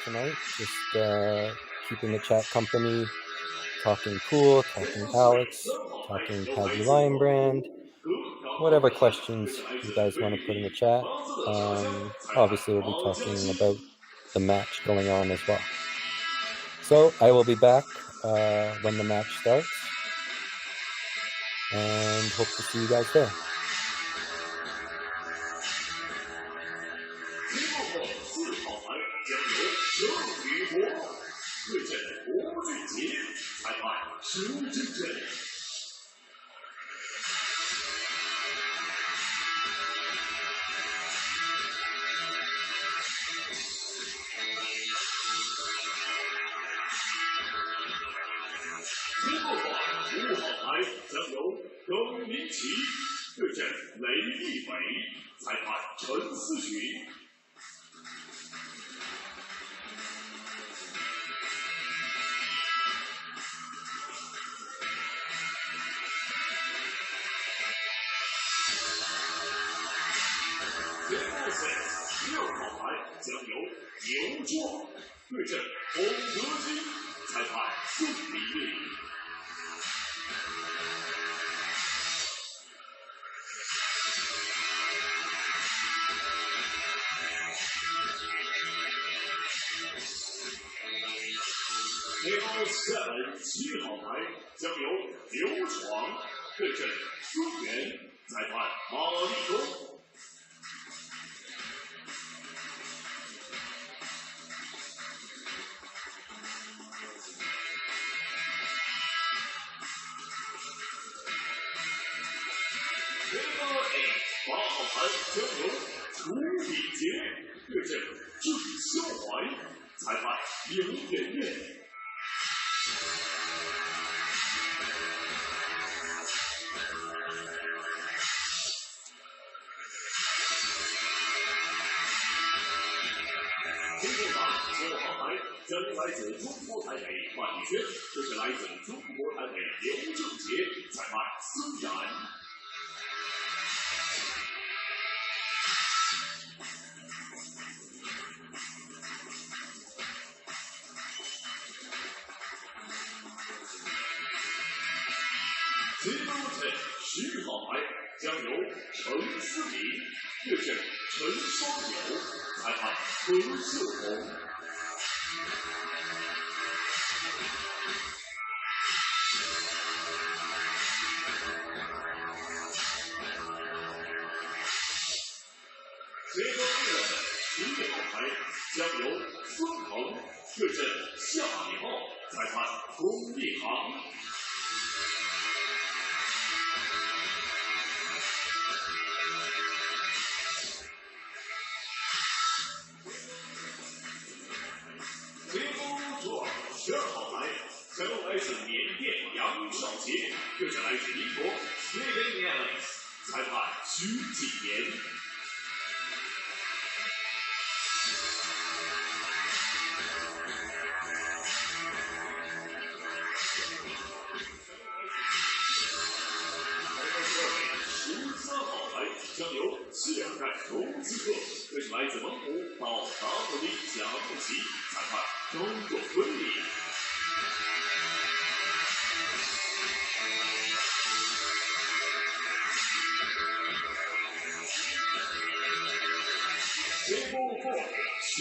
tonight. Just keeping the chat company, talking pool, talking Alex, talking Pagulayan brand, whatever questions you guys want to put in the chat. Obviously, we'll be talking about the match going on as well. So I will be back when the match starts, and hope to see you guys there.5号台将由耿明奇对阵雷立伟，裁判陈思群。前锋线6号台将由牛壮对阵洪德基，裁判宋礼立。前锋线7号台将由刘闯对阵孙源，裁判马立东。前锋8号台将由楚炳杰对阵郑肖怀，裁判刘媛媛。今天的9号台将由来自中国台北范宇轩对阵来自中国台北刘正杰，裁判孙然。前锋线10号台将由陈思明对阵陈双友，裁判何秀红。前锋线11号台将由孙鹏对阵夏礼茂，裁判龚立航。前锋左12号台将由来自缅甸杨少杰对阵来自英国 Steven Ellis， 裁判徐继言。13号台将由谢尔盖罗兹克对阵来自蒙古到达布里贾布奇，裁判周若坤里。前锋14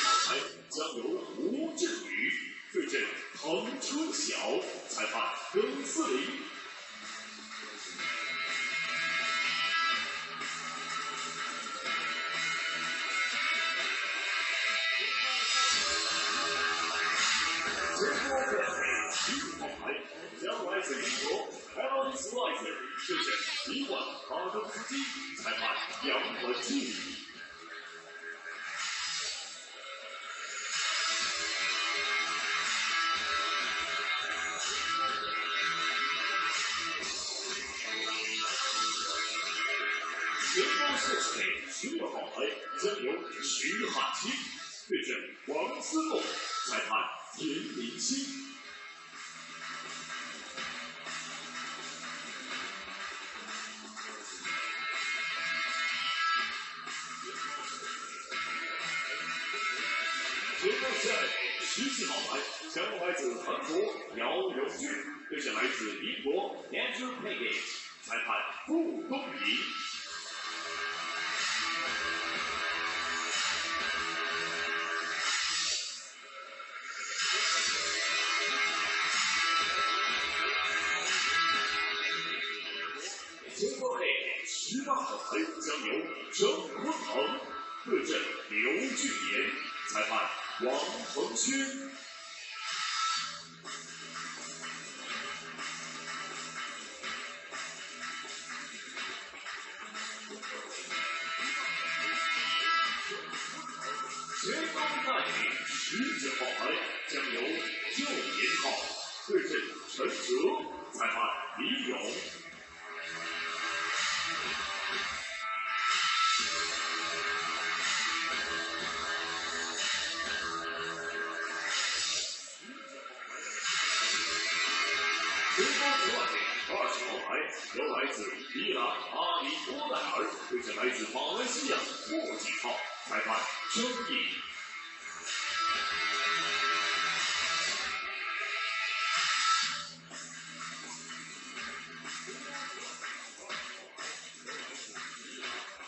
号台将由吴振宇对阵彭春晓，裁判耿思林。前锋15号台将来自英国 Alex Weiser 对阵伊万哈德斯基，裁判杨文静。前锋线16号台将由徐汉清对阵王思梦，裁判田林希。前锋线下面17号牌将来自韩国姚永俊对阵来自英国 Andrew Pagulayan， 裁判傅东仪。前方内18号牌将由郑坤鹏对阵刘俊言，裁判王承勋。前方带领19号牌将由旧年号对阵陈哲，裁判李勇。前方主外20号牌由来自伊朗阿里波代尔对阵来自马来西亚莫锦浩，裁判郑毅。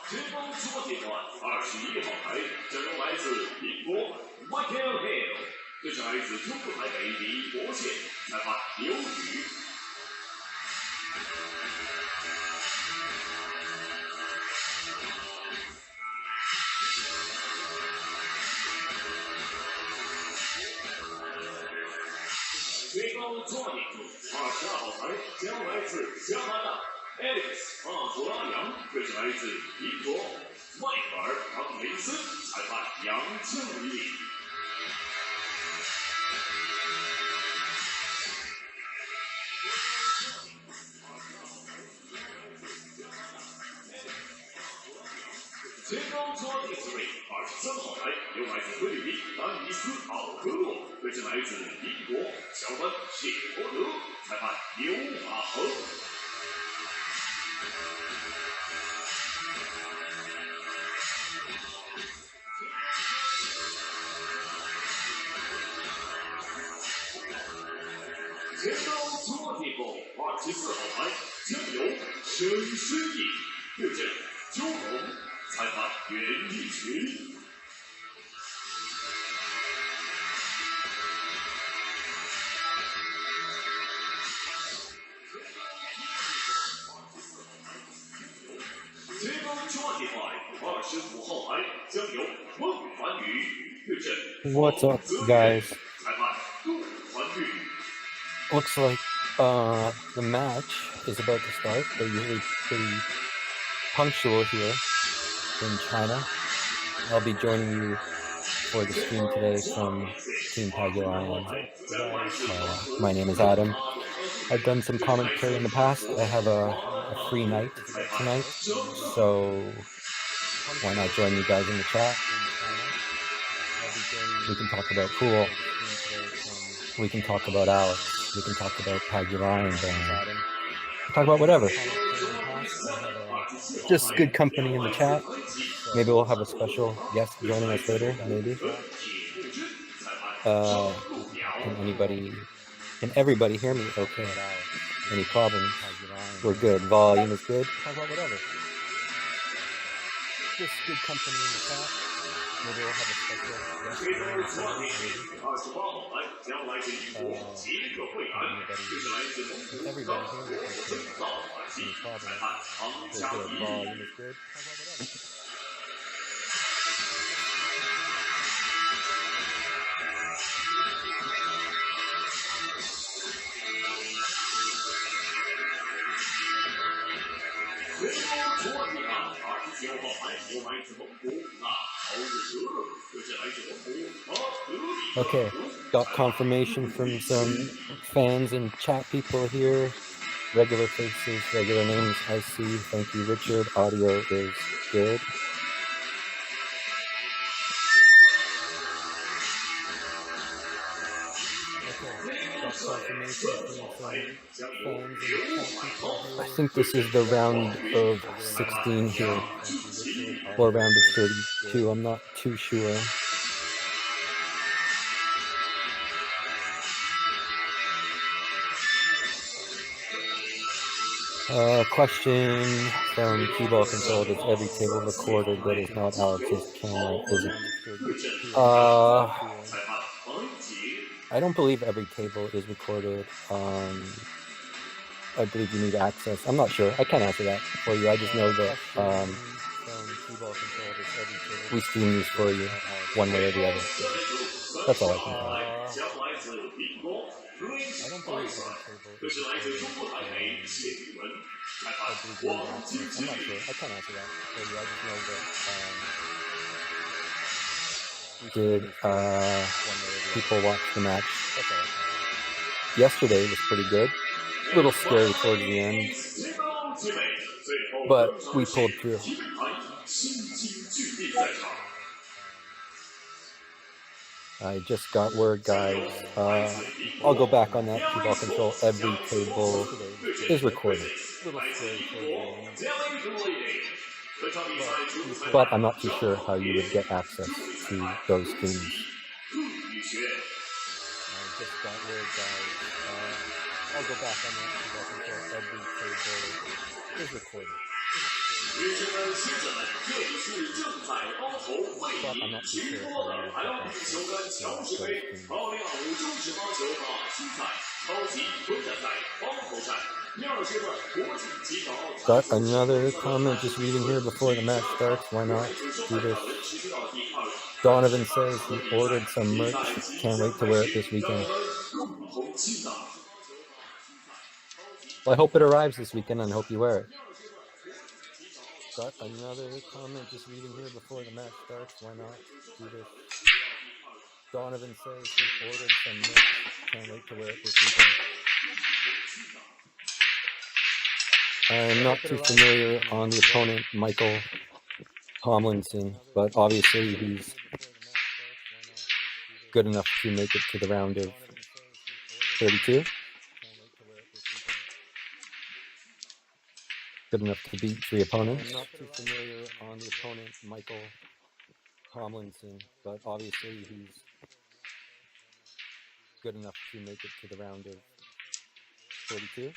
前方出发阶段21号牌将由来自英国 Michael Heyball对阵来自中国台北李国宪，裁判刘宇。前方抓点中22号牌将来自加拿大 Alex Pagulayan对阵来自英国迈克尔Tomlinson，裁判杨庆礼。前方抓点之位23号牌由来自菲律宾丹尼斯奥科洛对阵来自英国小班谢伯德，裁判刘马恒。前方抓点后24号牌将由沈诗颖对阵周龙，裁判袁义群。前方抓点外25号牌将由孟凡宇对阵 What's up, guys? 裁判杜凡宇。Looks like the match is about to start. They're usually pretty punctual here in China. I'll be joining you for the stream today from Team Pagulayan. My name is Adam. I've done some commentary in the past. I have a free night tonight, so why not join you guys in the chat? We can talk about pool. We can talk about Alex. We can talk about Pagulayan. Talk about whatever. Just good company in the chat. Maybe we'll have a special guest joining us later. Maybe. Can everybody hear me okay? Any problems? We're good. Volume is good. Talk about whatever. Just good company in the chat. Maybe we'll have a special guest joining us later. Maybe. Can everybody hear me okay? Any problems? We're good. Volume is good. Talk about whatever. Okay, got confirmation from some fans and chat people here. Regular faces, regular names I see. Thank you, Richard. Audio is good. I think this is the round of 16 here, or round of 32. I'm not too sure. Question from Heyball Control: does every table recorded that is not Alex's camera is it? I don't believe every table is recorded. I believe you need access. I'm not sure. I can't answer that for you. I just know that we stream these for you one way or the other. That's all I can tell you. I don't believe every table is recorded. I believe you need access. I'm not sure. I can't answer that for you. I just know that did people watch the match? That's all I can tell you. Yesterday was pretty good. A little scary towards the end, but we pulled through. I just got word, guys. I'll go back on that. Heyball Control. Every table is recorded. But I'm not too sure how you would get access to those streams. I just got word, guys. I'll go back on that. Heyball Control. Every table is recorded. But I'm not too sure how you would get access to those streams. Got another comment just reading here before the match starts. Why not do this? Donovan says he ordered some merch. Can't wait to wear it this weekend. Well, I hope it arrives this weekend and I hope you wear it. Got another comment just reading here before the match starts. Why not do this? Donovan says he ordered some merch. Can't wait to wear it this weekend. I'm not too familiar on the opponent, Michael Tomlinson, but obviously he's good enough to make it to the round of 32. Good enough to beat 3 opponents. I'm not too familiar on the opponent, Michael Tomlinson, but obviously he's good enough to make it to the round of 32.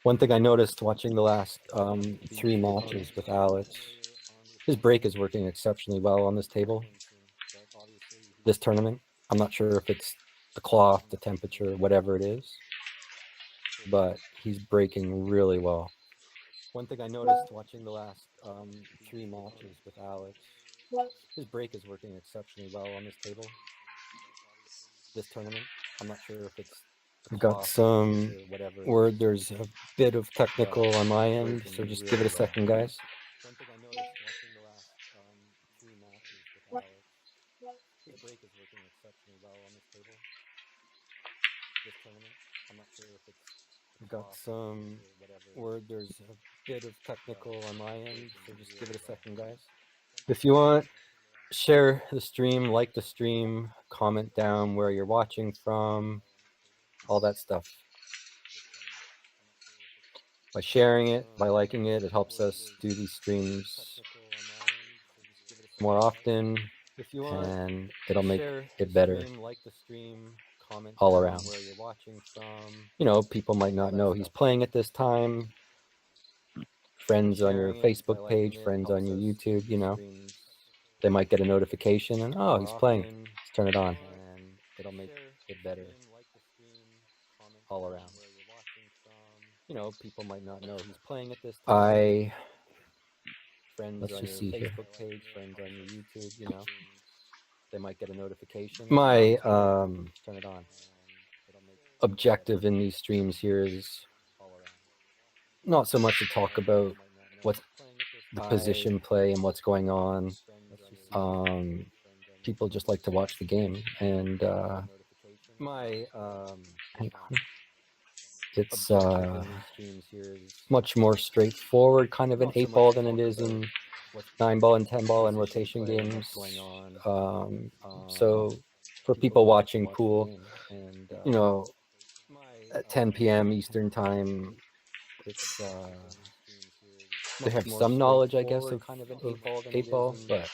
One thing I noticed watching the last 3 matches with Alex, his break is working exceptionally well on this table. This tournament, I'm not sure if it's the cloth, the temperature, whatever it is, but he's breaking really well. One thing I noticed watching the last 3 matches with Alex, his break is working exceptionally well on this table. This tournament, I'm not sure if it's I've got some word. There's a bit of technical on my end, so just give it a second, guys. One thing I noticed watching the last 3 matches with Alex, his break is working exceptionally well on this table. This tournament, I'm not sure if it's I've got some word. There's a bit of technical on my end, so just give it a second, guys. If you want, share the stream, like the stream, comment down where you're watching from, all that stuff. By sharing it, by liking it, it helps us do these streams more often, and it'll make it better all around. You know, people might not know he's playing at this time. Friends on your Facebook page, friends on your YouTube, you know, they might get a notification and, oh, he's playing. Let's turn it on. And it'll make it better all around. You know, people might not know he's playing at this time. Let's just see here. Page, friends on your YouTube, you know, they might get a notification. My turn it on. Objective in these streams here is not so much to talk about what's the position play and what's going on. People just like to watch the game, and hang on. It's much more straightforward, kind of an 8-ball than it is in 9-ball and 10-ball and rotation games. So for people watching pool, you know, at 10 p.m. Eastern time, it's they have some knowledge, I guess, of 8-ball. But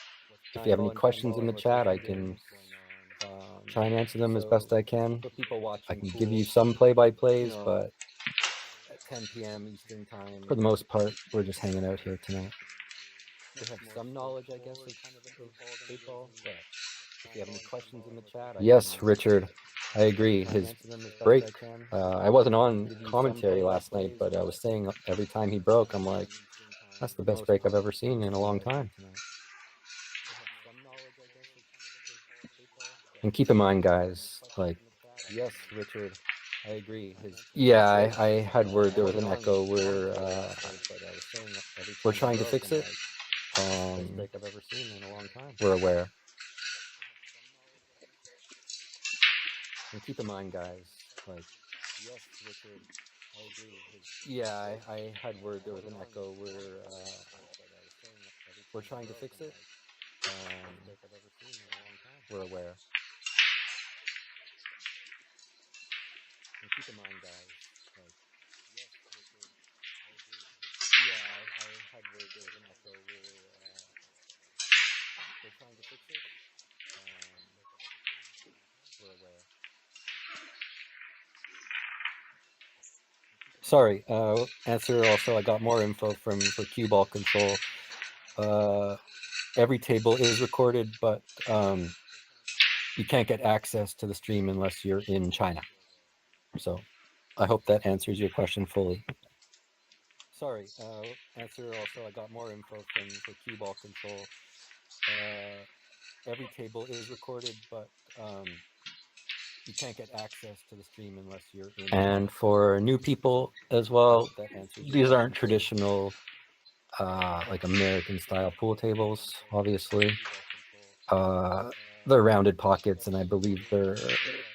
if you have any questions in the chat, I can try and answer them as best I can. I can give you some play-by-plays, but 10 p.m. Eastern time. For the most part, we're just hanging out here tonight. We have some knowledge, I guess, of Heyball, but if you have any questions in the chat, yes, Richard, I agree. His break, I wasn't on commentary last night, but I was saying every time he broke, I'm like, that's the best break I've ever seen in a long time. And keep in mind, guys, like, yes, Richard, I agree. Yeah, I had word there was an echo. We're trying to fix it. We're aware. And keep in mind, guys, like, yes, Richard, I agree. Yeah, I had word there was an echo. We're trying to fix it. We're aware. And keep in mind, guys, like, yes, Richard, I agree. Yeah, I had word there was an echo. We're trying to fix it. We're aware. Sorry, answer also, I got more info for cue ball control. Every table is recorded, but you can't get access to the stream unless you're in China. So I hope that answers your question fully. Sorry, answer also, I got more info for cue ball control. Every table is recorded, but you can't get access to the stream unless you're in. And for new people as well, these aren't traditional like American style pool tables, obviously. They're rounded pockets, and I believe they're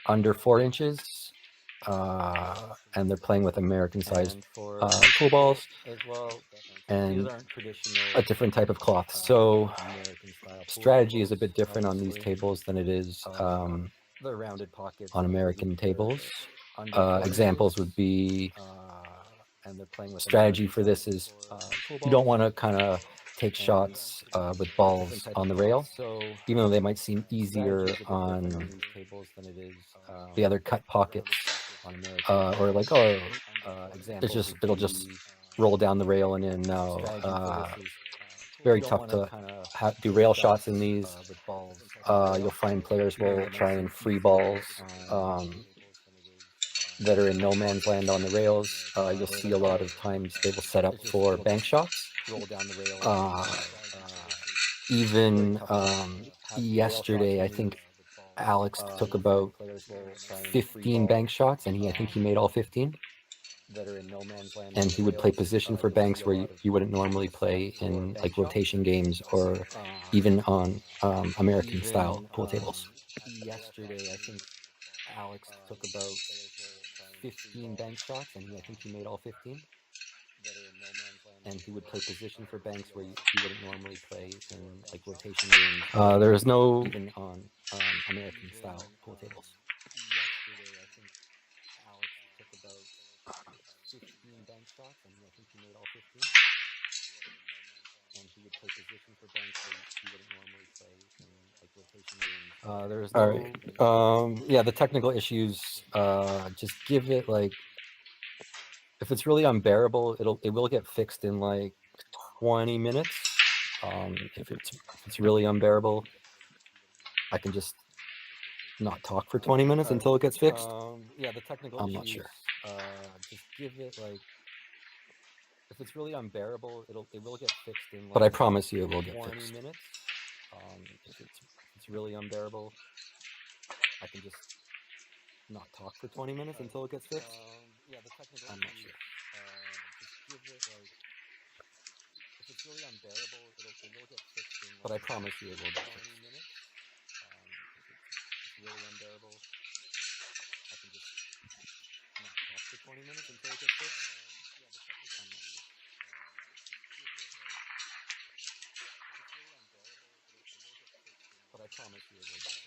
under 4 inches. And they're playing with American sized pool balls as well, and a different type of cloth. So strategy is a bit different on these tables than it is on American tables. Examples would be, strategy for this is you don't want to kind of take shots with balls on the rail, even though they might seem easier on the other cut pockets, or like, oh, it'll just roll down the rail and in. Now, very tough to do rail shots in these. You'll find players will try and free balls that are in no man's land on the rails. You'll see a lot of times they will set up for bank shots. Even yesterday, I think Alex took about 15 bank shots, and I think he made all 15. And he would play position for banks where you wouldn't normally play in like rotation games or even on American style pool tables. Yesterday, I think Alex took about 15 bank shots, and I think he made all 15. And he would play position for banks where you wouldn't normally play in like rotation games. There is no even on American style pool tables. Yesterday, I think Alex took about 15 bank shots, and I think he made all 15. And he would play position for banks where you wouldn't normally play in like rotation games. There is no. All right. Yeah, the technical issues. Just give it like. If it's really unbearable, it will get fixed in like 20 minutes. If it's really unbearable, I can just not talk for 20 minutes until it gets fixed. Yeah, the technical I'm not sure. Just give it like. If it's really unbearable, it will get fixed in like. But I promise you, it will get fixed. 20 minutes. If it's really unbearable, I can just not talk for 20 minutes until it gets fixed. Yeah, the technical. I'm not sure. Just give it like. If it's really unbearable, it will get fixed in like. But I promise you, it will get fixed. 20 minutes. If it's really unbearable, I can just not talk for 20 minutes until it gets fixed. Yeah, the technical. I'm not sure. But I promise you, it will get fixed.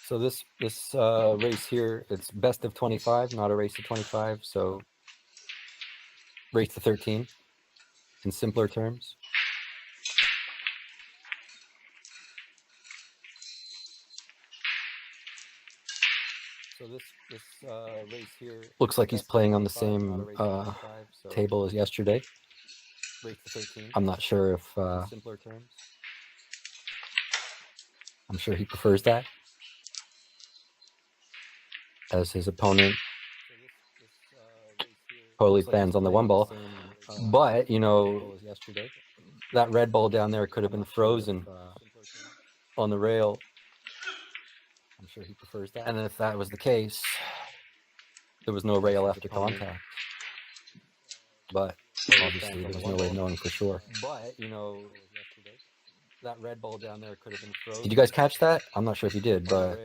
So this race here, it's best of 25, not a race of 25. So race to 13 in simpler terms. So this race here looks like he's playing on the same table as yesterday. Race to 13. I'm not sure if simpler terms. I'm sure he prefers that, as his opponent totally plans on the one ball. But you know, that red ball down there could have been frozen on the rail. I'm sure he prefers that. And if that was the case, there was no rail after contact. But obviously, there was no way of knowing for sure. But you know, that red ball down there could have been frozen. Did you guys catch that? I'm not sure if you did, but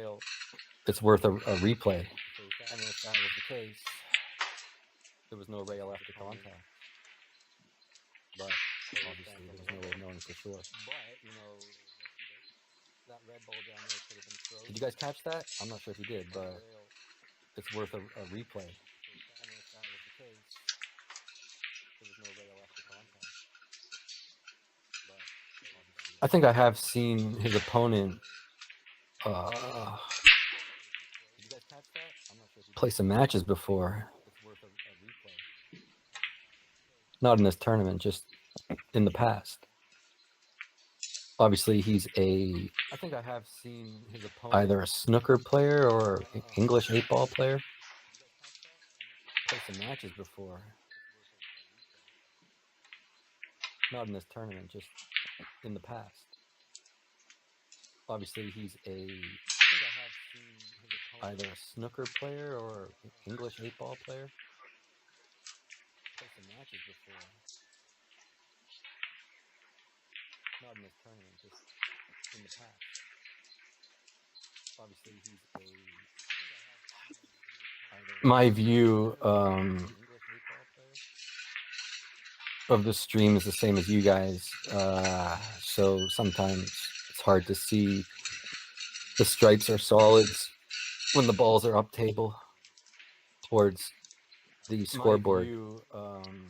it's worth a replay. And if that was the case, there was no rail after contact. But obviously, there was no way of knowing for sure. But you know, that red ball down there could have been frozen. Did you guys catch that? I'm not sure if you did, but it's worth a replay. And if that was the case, there was no rail after contact. But I think I have seen his opponent play some matches before. Not in this tournament, just in the past. Obviously, he's I think I have seen his opponent either a snooker player or English 8-ball player. Play some matches before. Not in this tournament, just in the past. Obviously, he's I think I have seen his opponent either a snooker player or English 8-ball player. Play some matches before. Not in this tournament, just in the past. Obviously, he's my view of the stream is the same as you guys. So sometimes it's hard to see the stripes are solids when the balls are up table towards the scoreboard,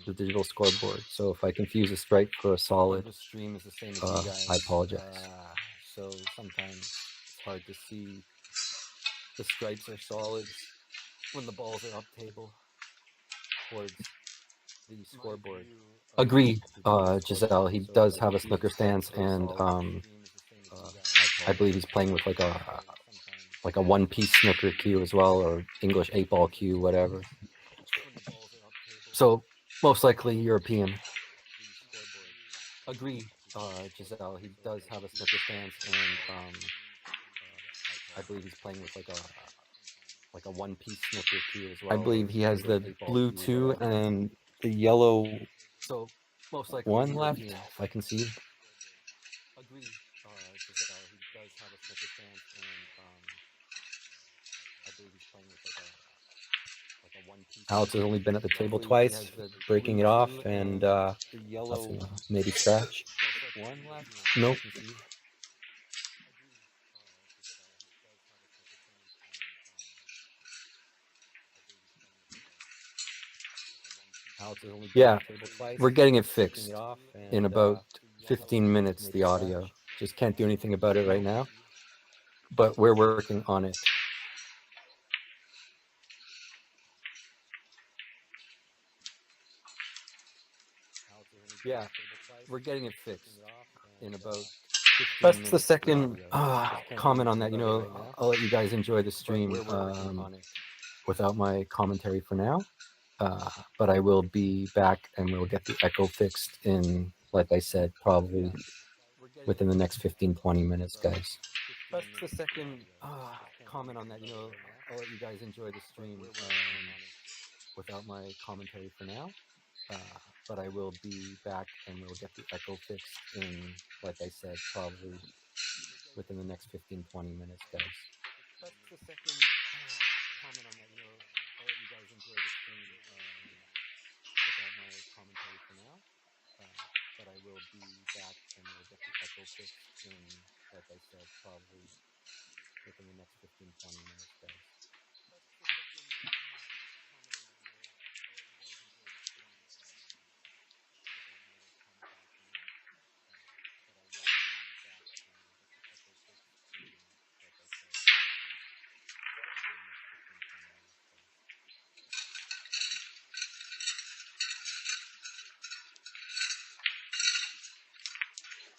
the digital scoreboard. So if I confuse a stripe for a solid, the stream is the same as you guys. I apologize. So sometimes it's hard to see the stripes are solids when the balls are up table towards the scoreboard. Agree, Giselle. He does have a snooker stance, and I believe he's playing with like a one-piece snooker cue as well, or English 8-ball cue, whatever. So most likely European. Agree, Giselle. He does have a snooker stance, and I believe he's playing with like a one-piece snooker cue as well. I believe he has the blue 2 and the yellow. So most likely one left, if I can see. Agree, Giselle. He does have a snooker stance, and I believe he's playing with like a one-piece. Alex has only been at the table twice, breaking it off, and the yellow maybe scratch. One left. Nope. Yeah, we're getting it fixed in about 15 minutes, the audio. Just can't do anything about it right now, but we're working on it. Yeah, we're getting it fixed in about 15 minutes. That's the second comment on that. You know, I'll let you guys enjoy the stream without my commentary for now. But I will be back and we'll get the echo fixed in, like I said, probably within the next 15-20 minutes, guys. That's the second comment on that. You know, I'll let you guys enjoy the stream without my commentary for now. But I will be back and we'll get the echo fixed in, like I said, probably within the next 15-20 minutes, guys. That's the second comment on that. You know, I'll let you guys enjoy the stream without my commentary for now. But I will be back and we'll get the echo fixed in, like I said, probably within the next 15-20 minutes, guys. That's just something common in my world. I'll let you guys enjoy the stream without more commentary from me. But I will be back in just a couple quick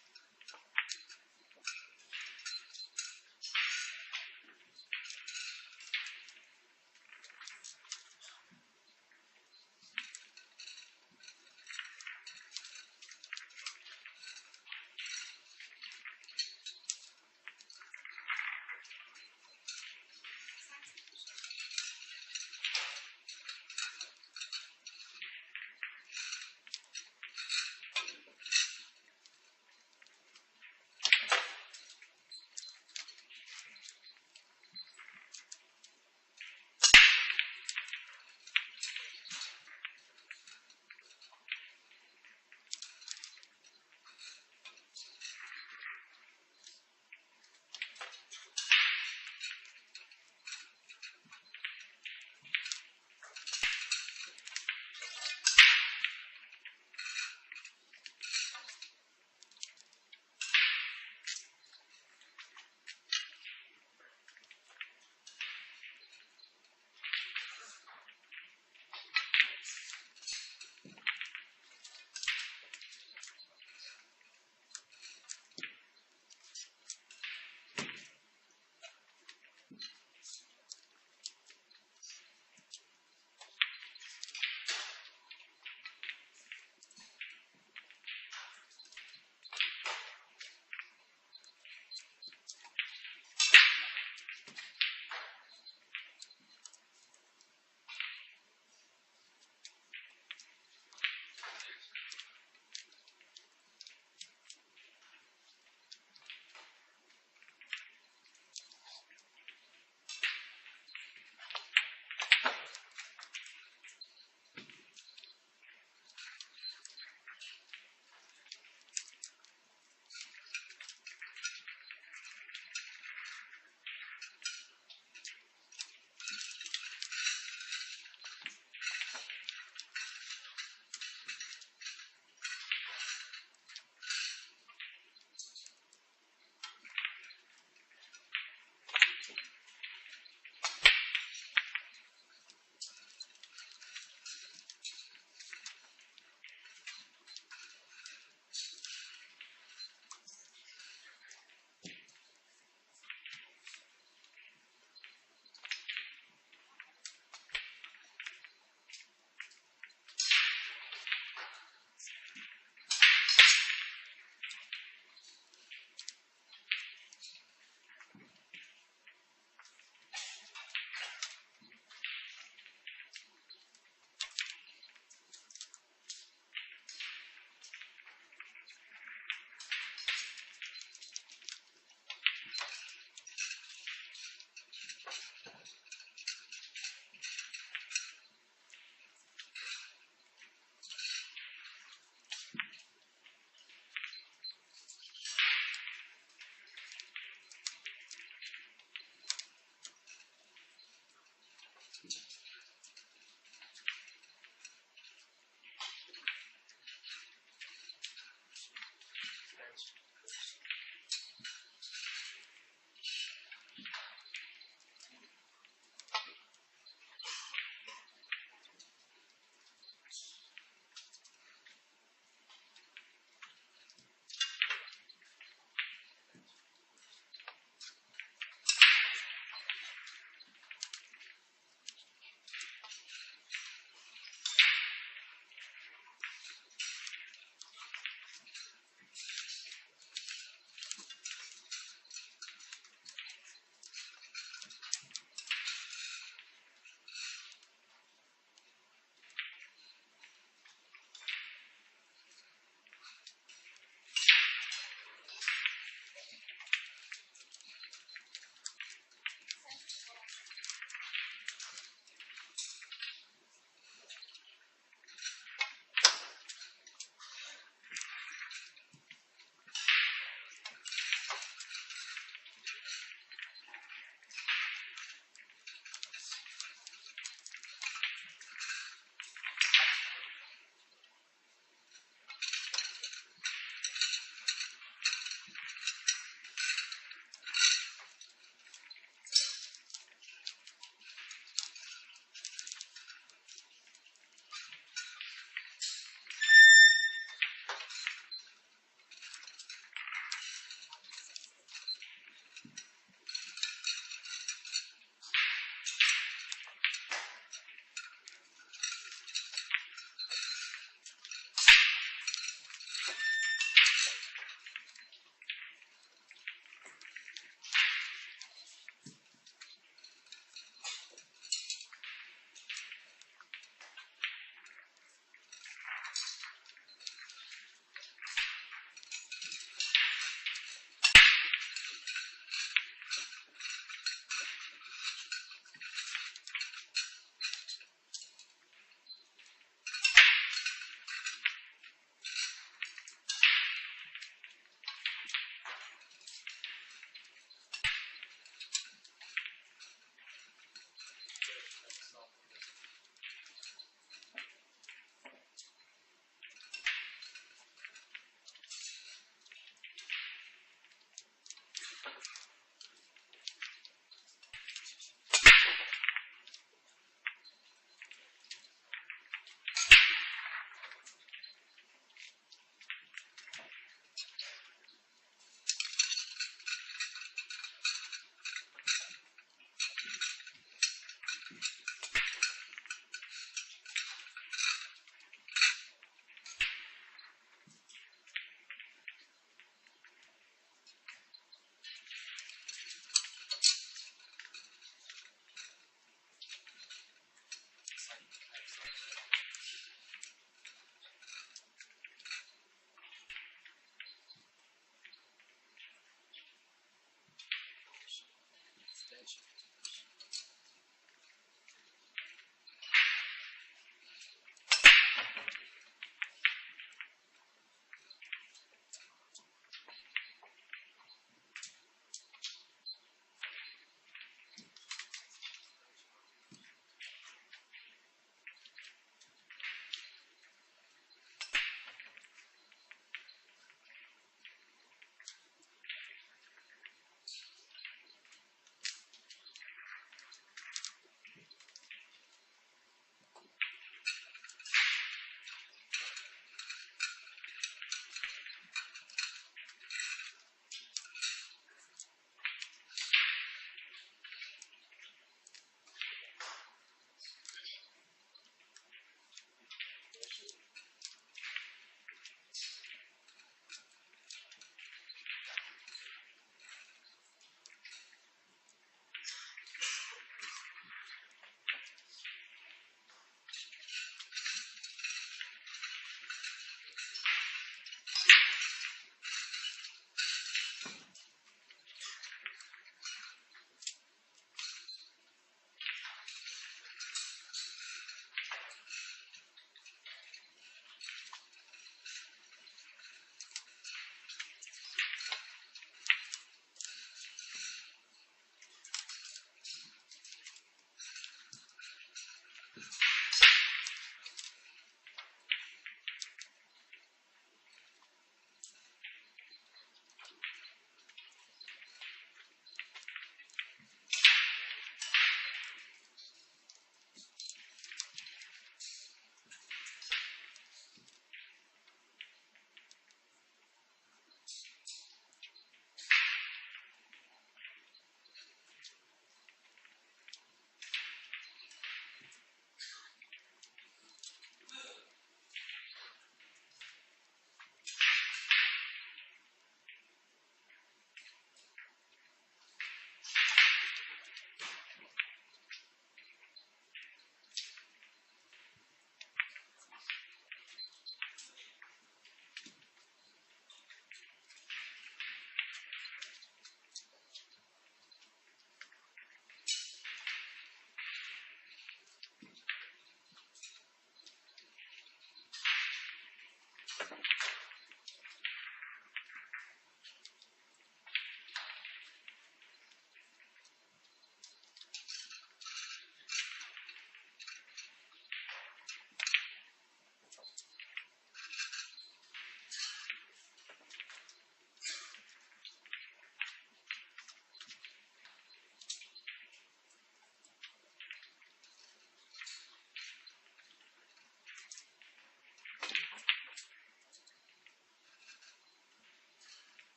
seconds, like I said, probably within the next 15-20 minutes, guys.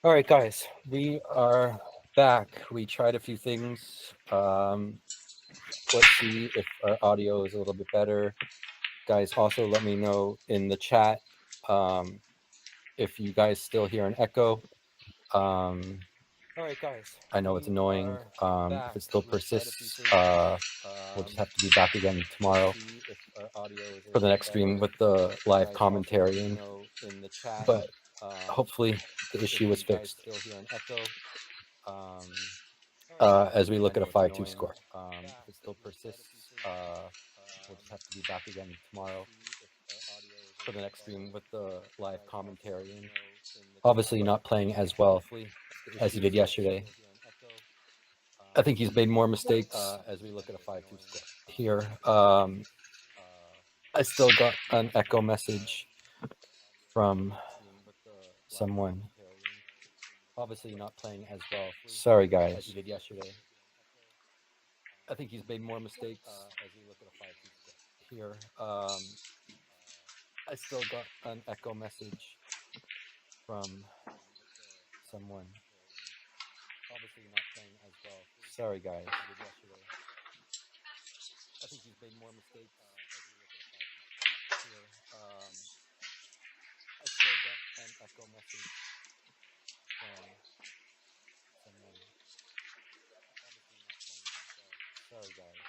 All right, guys, we are back. We tried a few things. Let's see if our audio is a little bit better. Guys, also let me know in the chat if you guys still hear an echo. All right, guys. I know it's annoying. If it still persists, we'll just have to be back again tomorrow for the next stream with the live commentary. But hopefully the issue was fixed. As we look at a 5-2 score. If it still persists, we'll just have to be back again tomorrow for the next stream with the live commentary. And obviously not playing as well as he did yesterday. I think he's made more mistakes as we look at a 5-2 score. Here, I still got an echo message from someone. Obviously not playing as well. Sorry, guys. As he did yesterday. I think he's made more mistakes as we look at a 5-2 score. Here, I still got an echo message from someone. Obviously not playing as well. Sorry, guys. I think he's made more mistakes here. I still got an echo message from someone. Obviously not playing as well. Sorry, guys.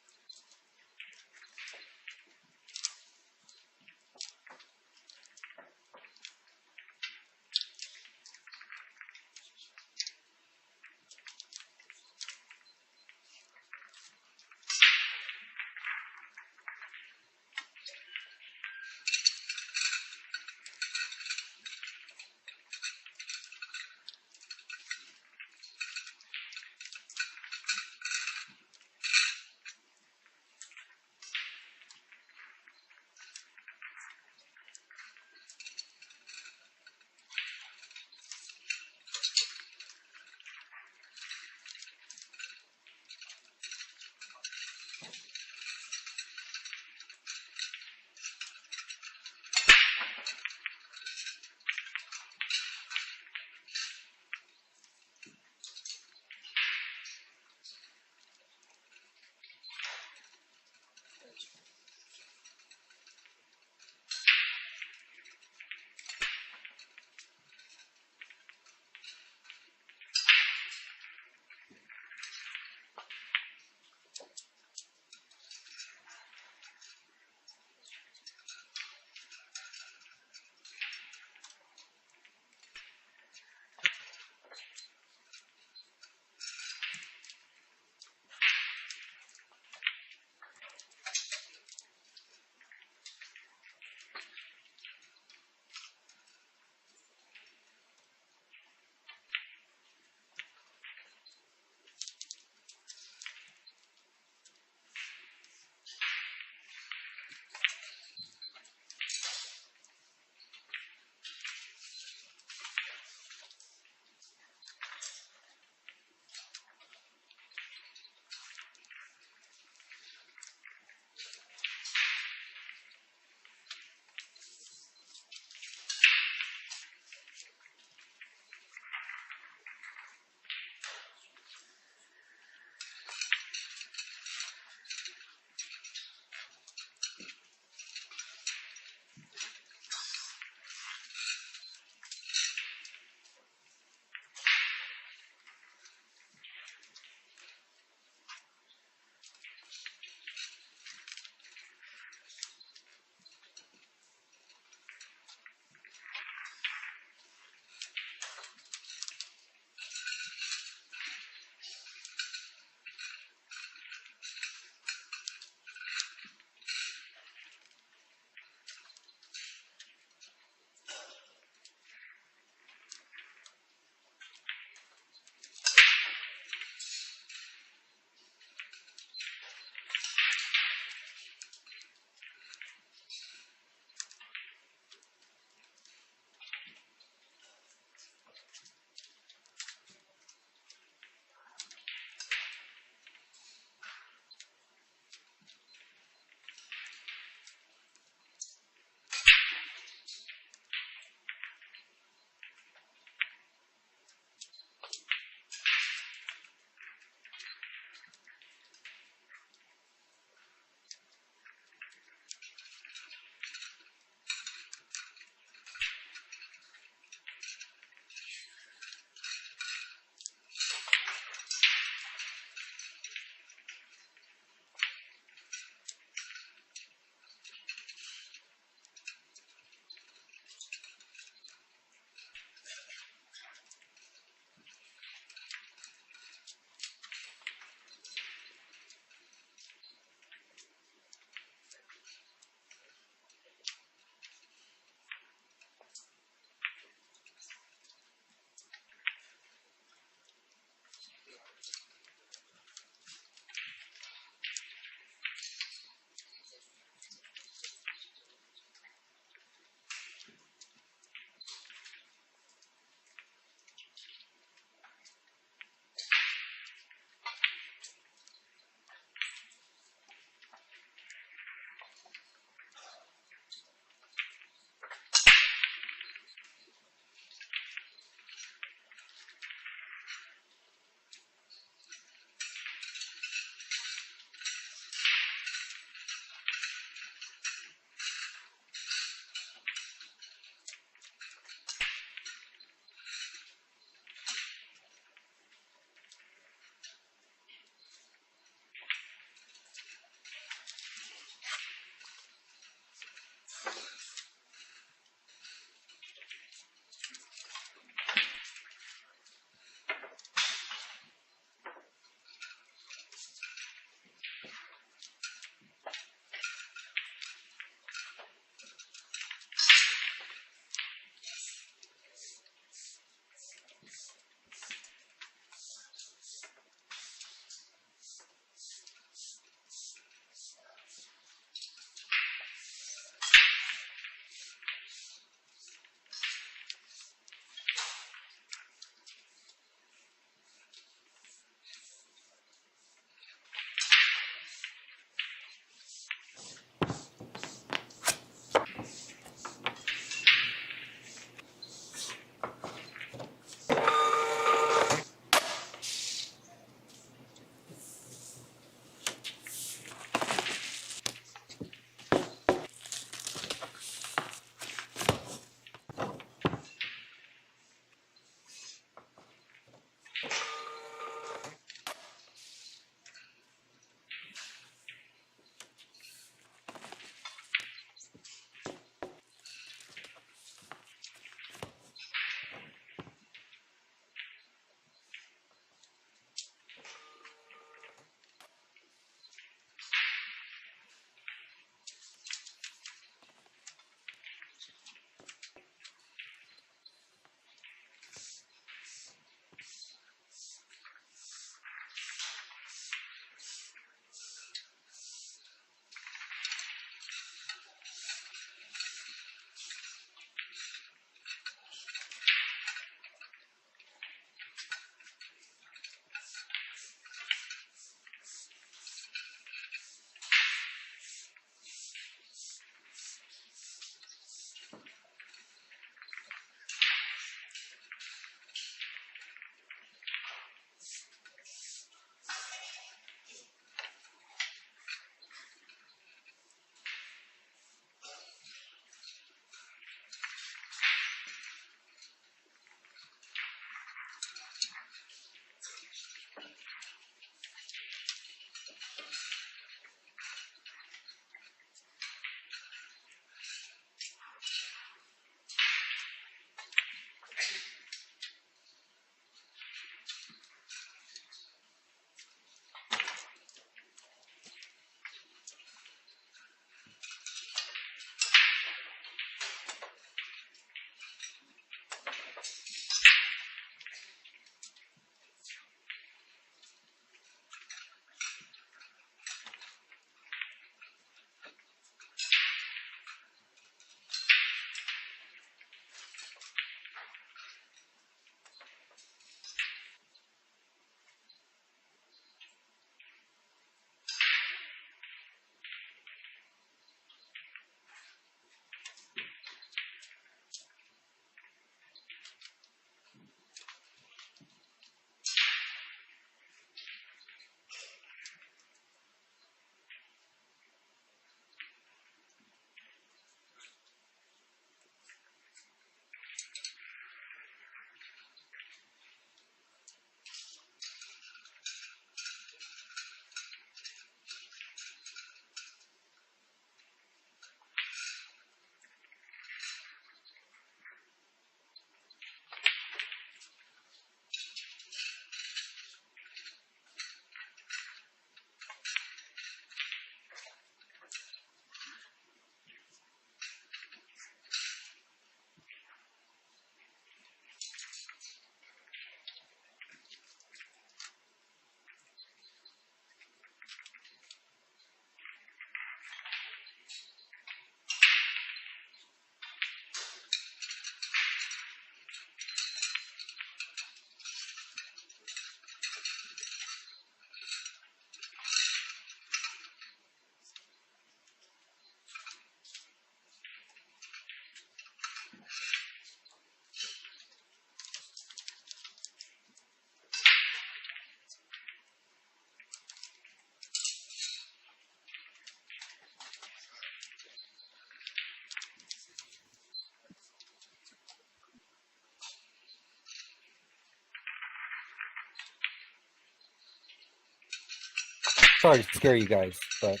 Sorry to scare you guys, but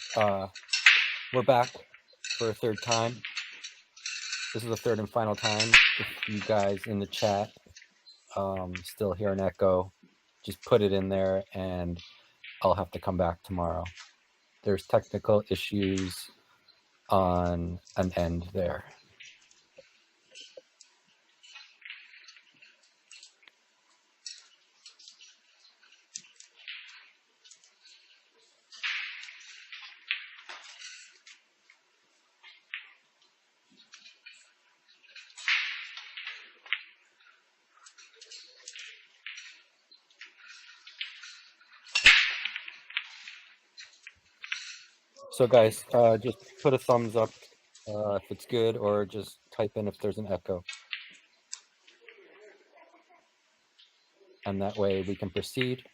we're back for a third time. This is the third and final time. If you guys in the chat still hear an echo, just put it in there and I'll have to come back tomorrow. There's technical issues on an end there. So guys, just put a thumbs up if it's good, or just type in if there's an echo. And that way we can proceed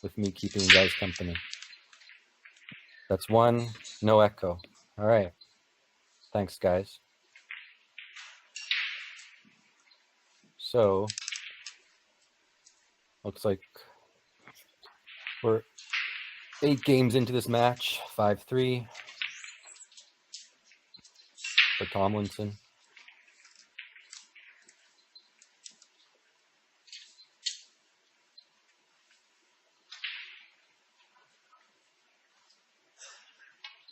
with me keeping you guys company. That's one, no echo. All right. Thanks, guys. So, looks like we're 8 games into this match, 5-3 for Tomlinson.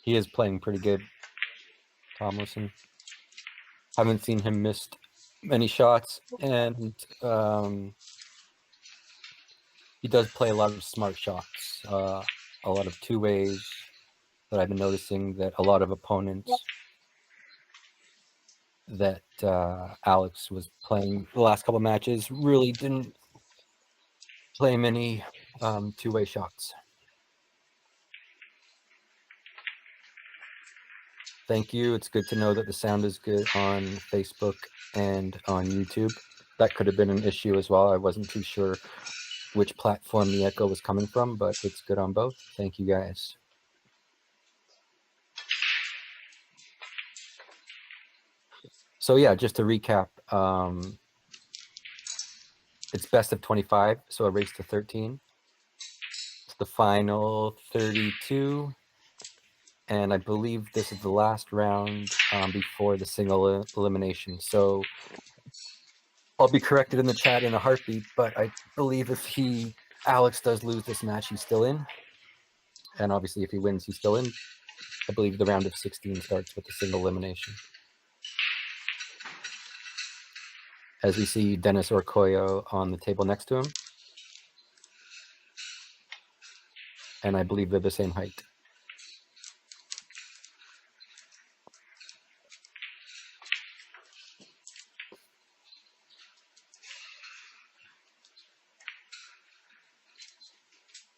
He is playing pretty good, Tomlinson. Haven't seen him miss many shots, and he does play a lot of smart shots, a lot of two ways that I've been noticing that a lot of opponents that Alex was playing the last couple matches really didn't play many two-way shots. Thank you. It's good to know that the sound is good on Facebook and on YouTube. That could have been an issue as well. I wasn't too sure which platform the echo was coming from, but it's good on both. Thank you, guys. So yeah, just to recap, it's best of 25, so a race to 13. It's the final 32. And I believe this is the last round before the single elimination. So I'll be corrected in the chat in a heartbeat, but I believe if Alex does lose this match, he's still in. And obviously if he wins, he's still in. I believe the round of 16 starts with the single elimination. As we see Dennis Orcoyo on the table next to him. And I believe they're the same height.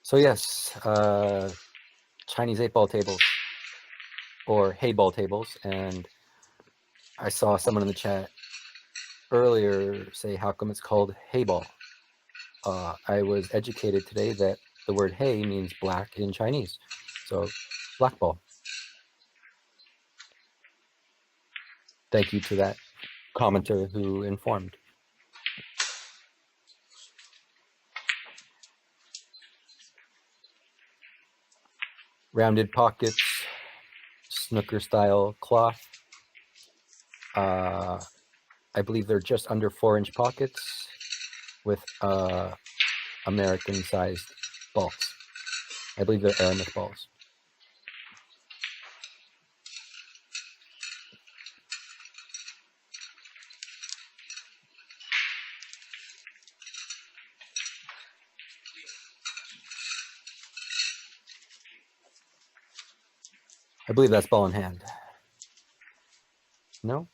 So yes, Chinese 8-ball tables or Heyball tables. And I saw someone in the chat earlier say, how come it's called Heyball? I was educated today that the word hay means black in Chinese. So black ball. Thank you to that commenter who informed. Rounded pockets, snooker style cloth. I believe they're just under 4-inch pockets with American sized balls. I believe they're aramith balls. I believe that's ball in hand. No?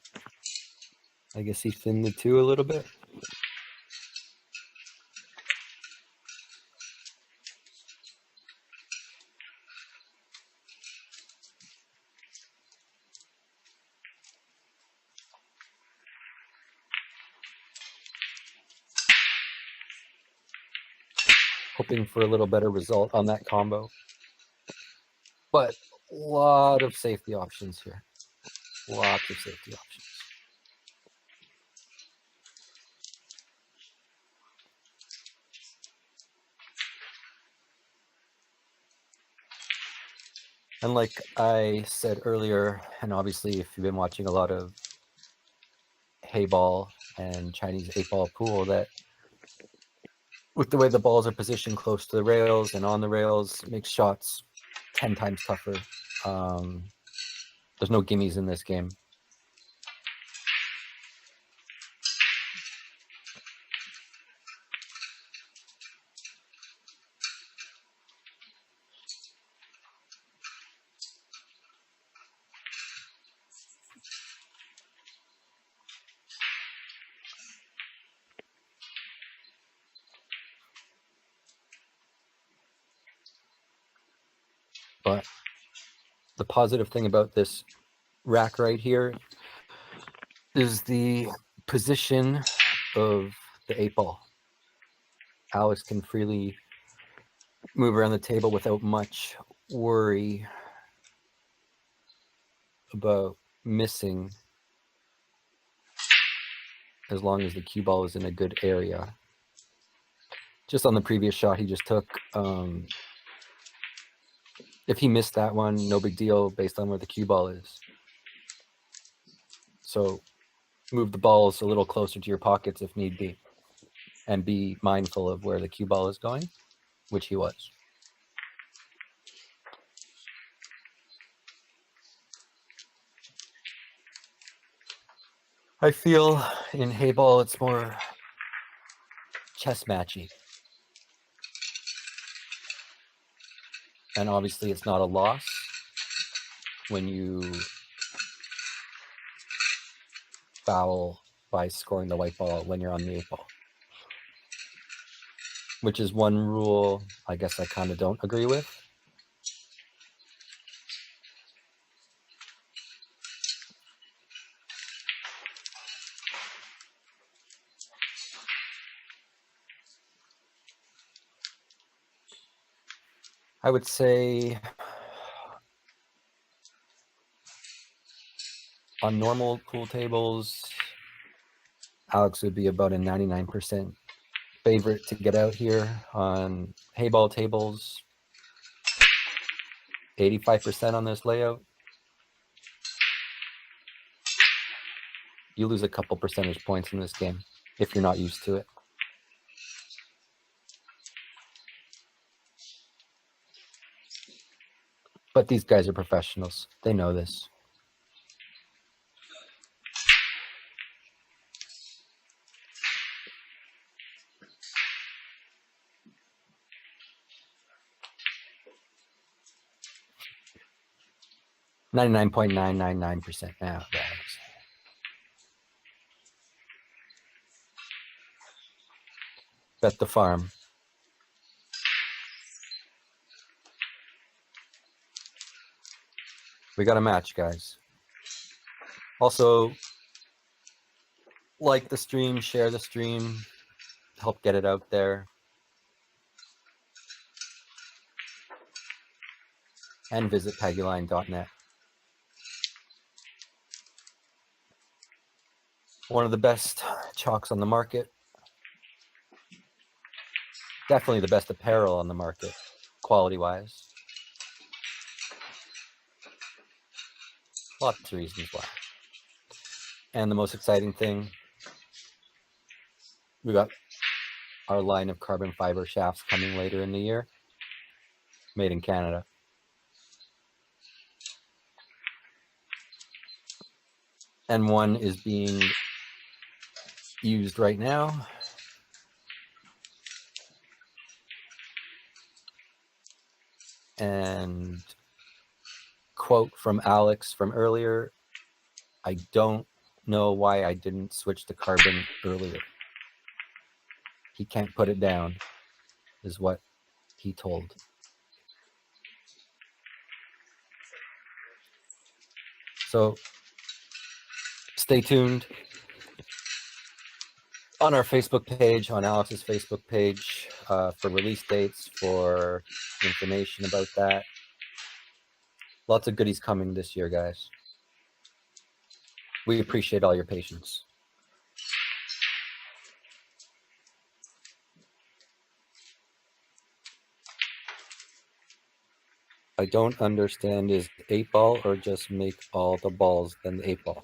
I guess he thinned the two a little bit. Hoping for a little better result on that combo. But a lot of safety options here. Lots of safety options. And like I said earlier, and obviously if you've been watching a lot of Heyball and Chinese 8-ball pool, that with the way the balls are positioned close to the rails and on the rails, it makes shots 10 times tougher. There's no gimmies in this game. But the positive thing about this rack right here is the position of the 8-ball. Alex can freely move around the table without much worry about missing, as long as the cue ball is in a good area. Just on the previous shot he just took, if he missed that one, no big deal based on where the cue ball is. So move the balls a little closer to your pockets if need be, and be mindful of where the cue ball is going, which he was. I feel in Heyball it's more chess matchy. And obviously it's not a loss when you foul by scoring the white ball when you're on the 8-ball. Which is one rule I guess I kind of don't agree with. I would say on normal pool tables, Alex would be about a 99% favorite to get out here. On Heyball tables, 85% on this layout. You lose a couple percentage points in this game if you're not used to it. But these guys are professionals. They know this. $99.999% now, guys. Bet the farm. We got a match, guys. Also, like the stream, share the stream, help get it out there. And visit Pagulayan.net. One of the best chalks on the market. Definitely the best apparel on the market, quality-wise. Lots of reasons why. And the most exciting thing, we got our line of carbon fiber shafts coming later in the year, made in Canada. And one is being used right now. And quote from Alex from earlier, I don't know why I didn't switch to carbon earlier. He can't put it down, is what he told. So stay tuned on our Facebook page, on Alex's Facebook page, for release dates, for information about that. Lots of goodies coming this year, guys. We appreciate all your patience. I don't understand, is 8-ball or just make all the balls then the 8-ball?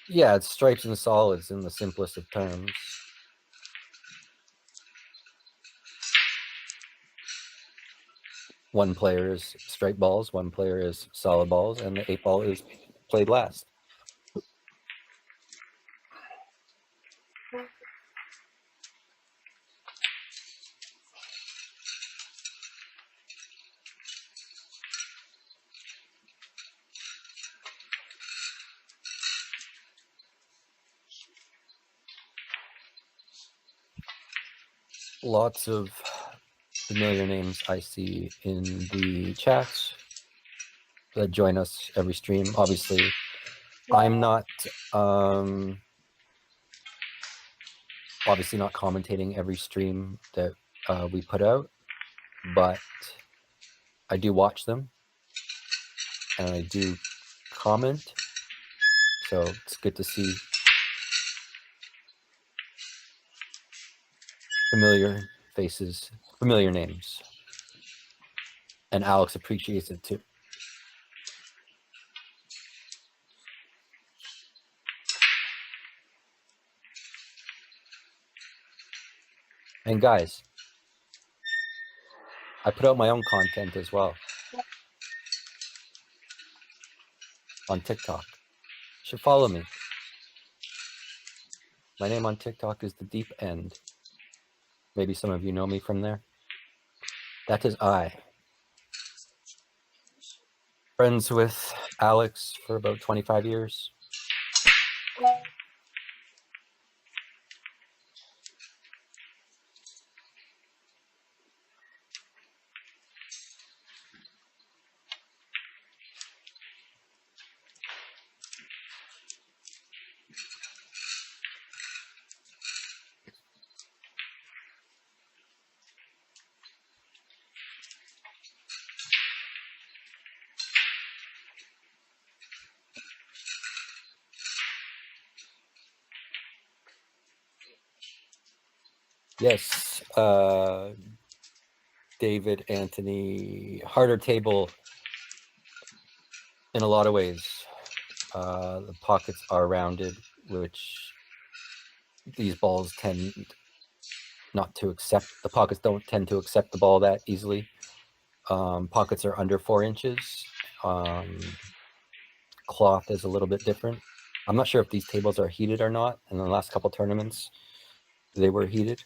Yeah, it's stripes and solids in the simplest of terms. One player is straight balls, one player is solid balls, and the 8-ball is played last. Lots of familiar names I see in the chats that join us every stream. Obviously, I'm not obviously not commentating every stream that we put out, but I do watch them and I do comment. So it's good to see familiar faces, familiar names. And Alex appreciates it too. And guys, I put out my own content as well on TikTok. You should follow me. My name on TikTok is The Deep End. Maybe some of you know me from there. That is I. Friends with Alex for about 25 years. Yes, David, Anthony, harder table in a lot of ways. The pockets are rounded, which these balls tend not to accept. The pockets don't tend to accept the ball that easily. Pockets are under 4 inches. Cloth is a little bit different. I'm not sure if these tables are heated or not. In the last couple tournaments, they were heated.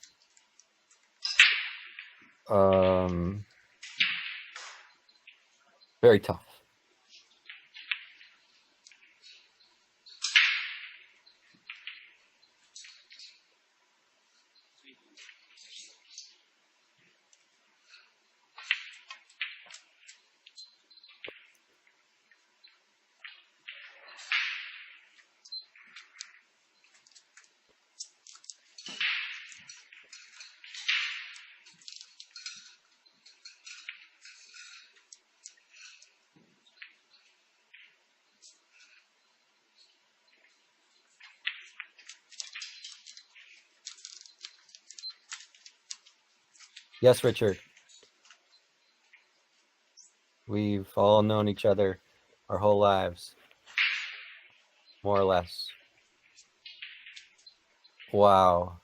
Very tough. Yes, Richard. We've all known each other our whole lives, more or less. Wow.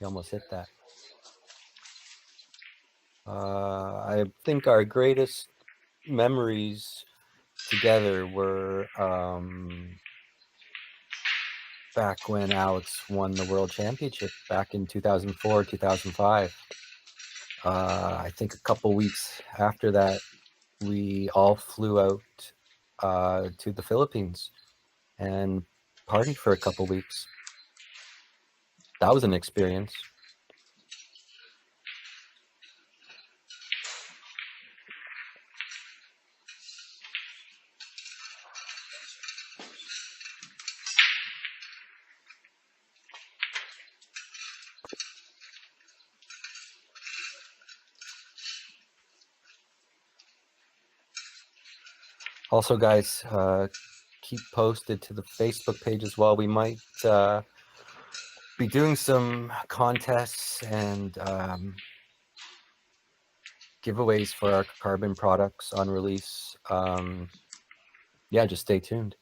You almost hit that. I think our greatest memories together were back when Alex won the World Championship back in 2004, 2005. I think a couple weeks after that, we all flew out to the Philippines and partied for a couple weeks. That was an experience. Also, guys, keep posted to the Facebook page as well. We might be doing some contests and giveaways for our carbon products on release. Yeah, just stay tuned.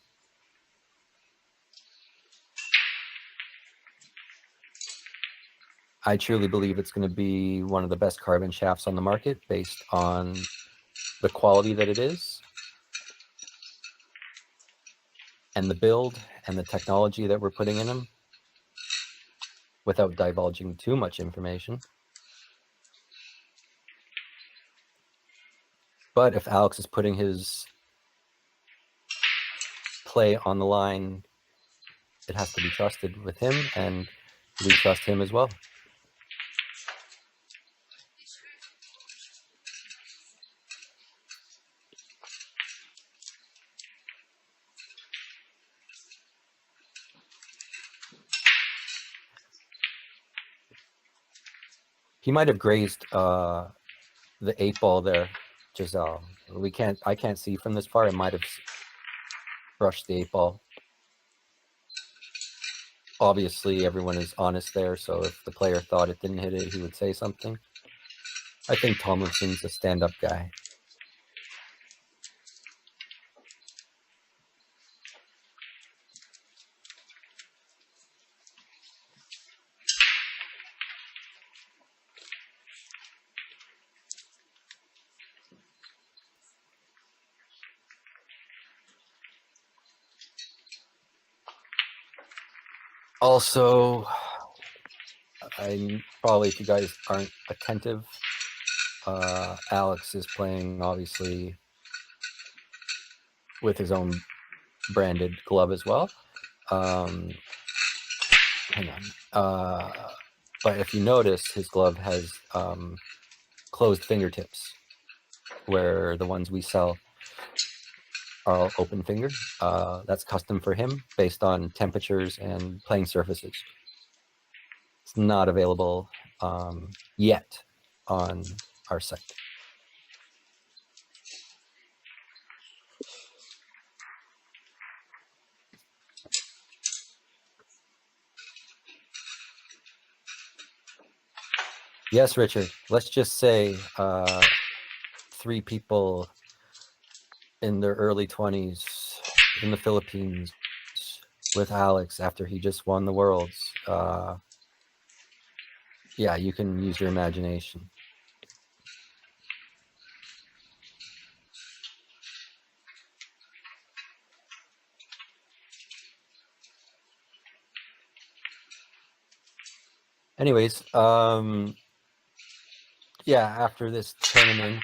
I truly believe it's going to be one of the best carbon shafts on the market based on the quality that it is and the build and the technology that we're putting in them, without divulging too much information. But if Alex is putting his play on the line, it has to be trusted with him, and we trust him as well. He might have grazed the 8-ball there, Giselle. I can't see from this far. It might have brushed the 8-ball. Obviously, everyone is honest there, so if the player thought it didn't hit it, he would say something. I think Tomlinson's a stand-up guy. Also, probably, if you guys aren't attentive, Alex is playing, obviously, with his own branded glove as well. Hang on. But if you notice, his glove has closed fingertips, where the ones we sell are all open finger. That's custom for him based on temperatures and playing surfaces. It's not available yet on our site. Yes, Richard. Let's just say 3 people in their early 20s in the Philippines with Alex after he just won the Worlds. Yeah, you can use your imagination. Anyways, yeah, after this tournament,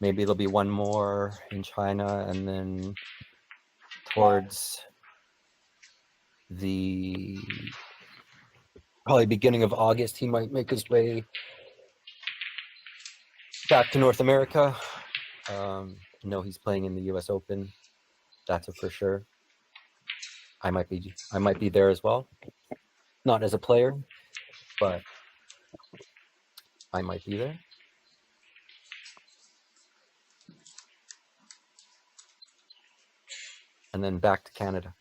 maybe there'll be one more in China, and then towards the probably beginning of August, he might make his way back to North America. No, he's playing in the US Open. That's a for sure. I might be there as well. Not as a player, but I might be there. And then back to Canada.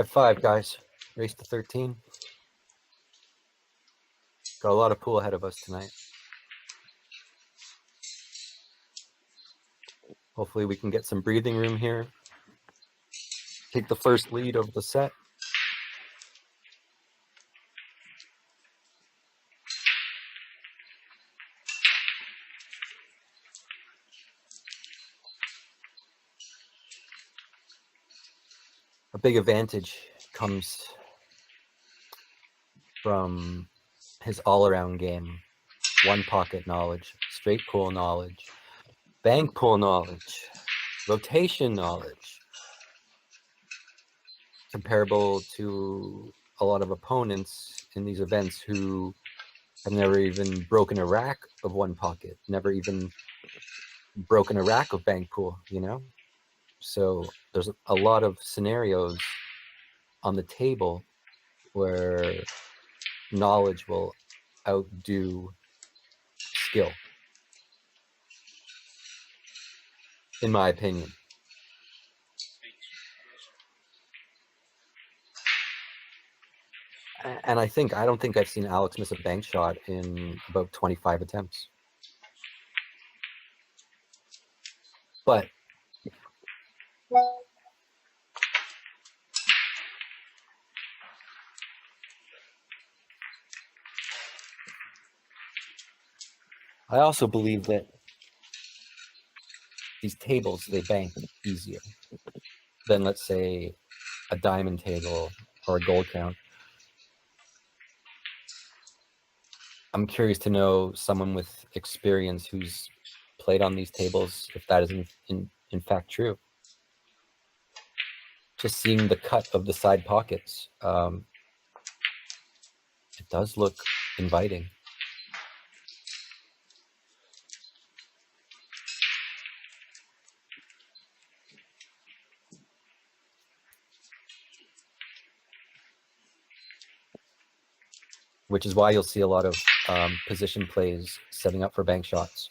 Five, guys. Race to 13. Got a lot of pool ahead of us tonight. Hopefully we can get some breathing room here. Take the first lead of the set. A big advantage comes from his all-around game. one pocket knowledge, straight pool knowledge, bank pool knowledge, rotation knowledge, comparable to a lot of opponents in these events who have never even broken a rack of one pocket, never even broken a rack of bank pool, you know? So there's a lot of scenarios on the table where knowledge will outdo skill, in my opinion. And I don't think I've seen Alex miss a bank shot in about 25 attempts. But I also believe that these tables, they bank easier than, let's say, a diamond table or a gold count. I'm curious to know someone with experience who's played on these tables, if that is in fact true. Just seeing the cut of the side pockets, it does look inviting. Which is why you'll see a lot of position plays setting up for bank shots,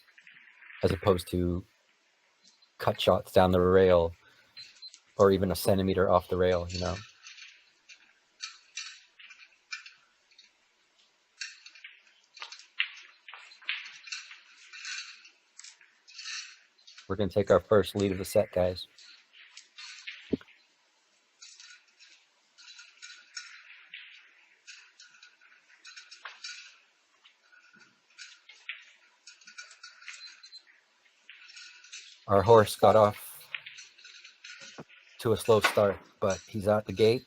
as opposed to cut shots down the rail or even a centimeter off the rail, you know? We're going to take our first lead of the set, guys. Our horse got off to a slow start, but he's out the gate.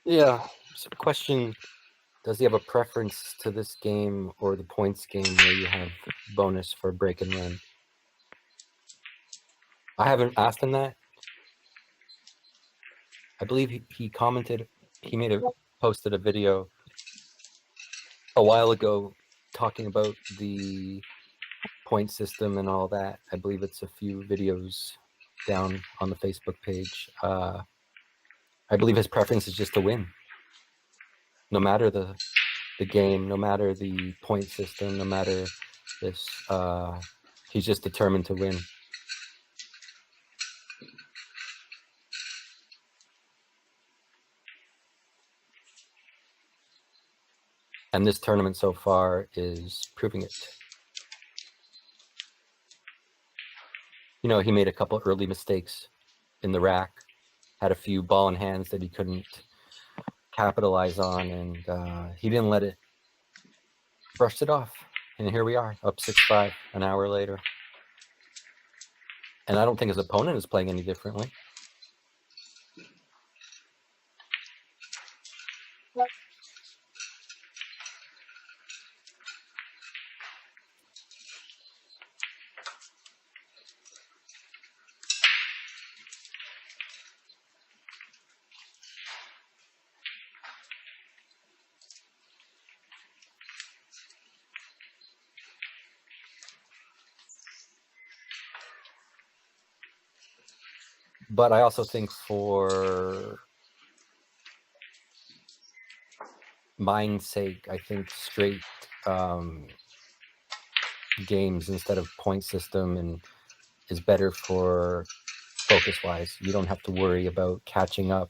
Yeah, so question, does he have a preference to this game or the points game where you have bonus for break and run? I haven't asked him that. I believe he commented, posted a video a while ago talking about the point system and all that. I believe it's a few videos down on the Facebook page. I believe his preference is just to win. No matter the game, no matter the point system, no matter this, he's just determined to win. And this tournament so far is proving it. You know, he made a couple early mistakes in the rack, had a few ball in hands that he couldn't capitalize on, and he didn't let it, brushed it off. And here we are, up 6-5 an hour later. And I don't think his opponent is playing any differently. But I also think for mind's sake, I think straight games instead of point system and is better for focus-wise. You don't have to worry about catching up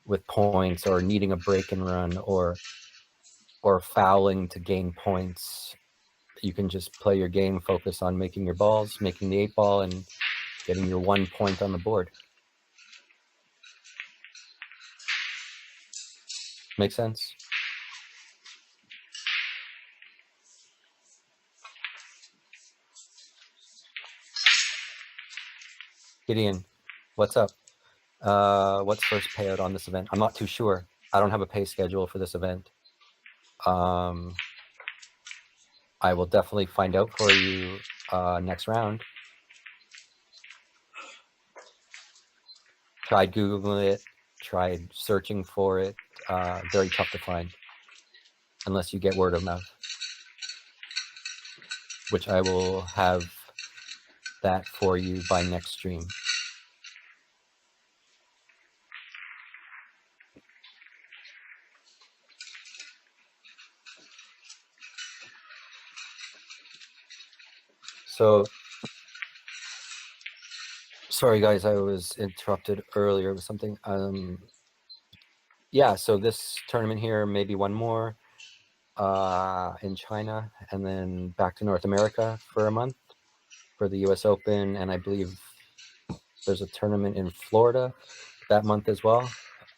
with points or needing a break and run or fouling to gain points. You can just play your game, focus on making your balls, making the 8-ball, and getting your 1 point on the board. Make sense? Gideon, what's up? What's first payout on this event? I'm not too sure. I don't have a pay schedule for this event. I will definitely find out for you next round. Tried Googling it, tried searching for it. Very tough to find unless you get word of mouth, which I will have that for you by next stream. So, sorry guys, I was interrupted earlier with something. Yeah, so this tournament here, maybe one more in China, and then back to North America for a month for the US Open, and I believe there's a tournament in Florida that month as well,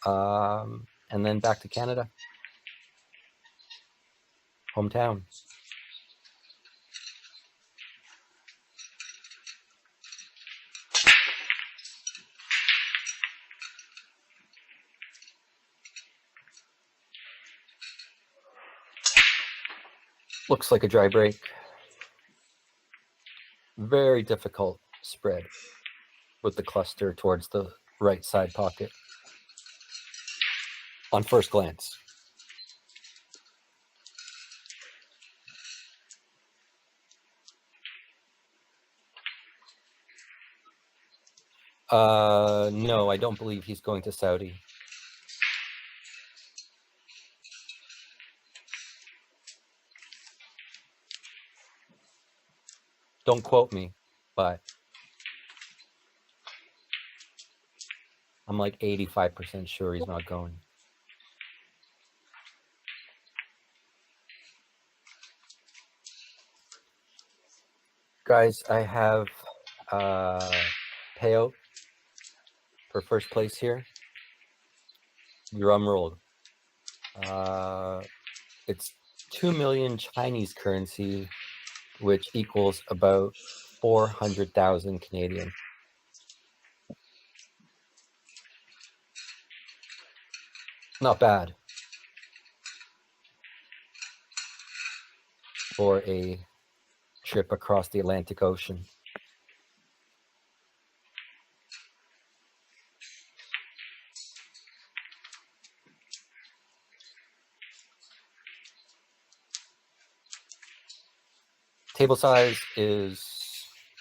and then back to Canada, hometown. Looks like a dry break. Very difficult spread with the cluster towards the right side pocket on first glance. No, I don't believe he's going to Saudi. Don't quote me, but I'm like 85% sure he's not going. Guys, I have payout for first place here. Drum roll. It's 2 million Chinese currency, which equals about 400,000 Canadian. Not bad for a trip across the Atlantic Ocean. Table size is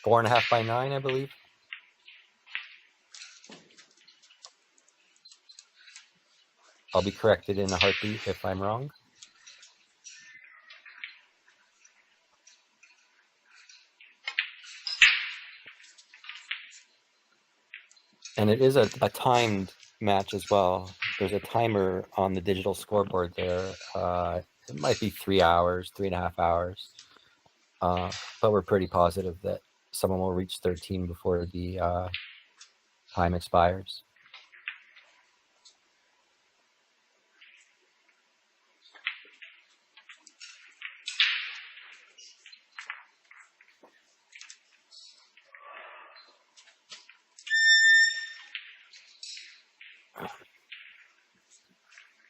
4.5 by 9, I believe. I'll be corrected in a heartbeat if I'm wrong. And it is a timed match as well. There's a timer on the digital scoreboard there. It might be 3 hours, 3.5 hours. But we're pretty positive that someone will reach 13 before the time expires.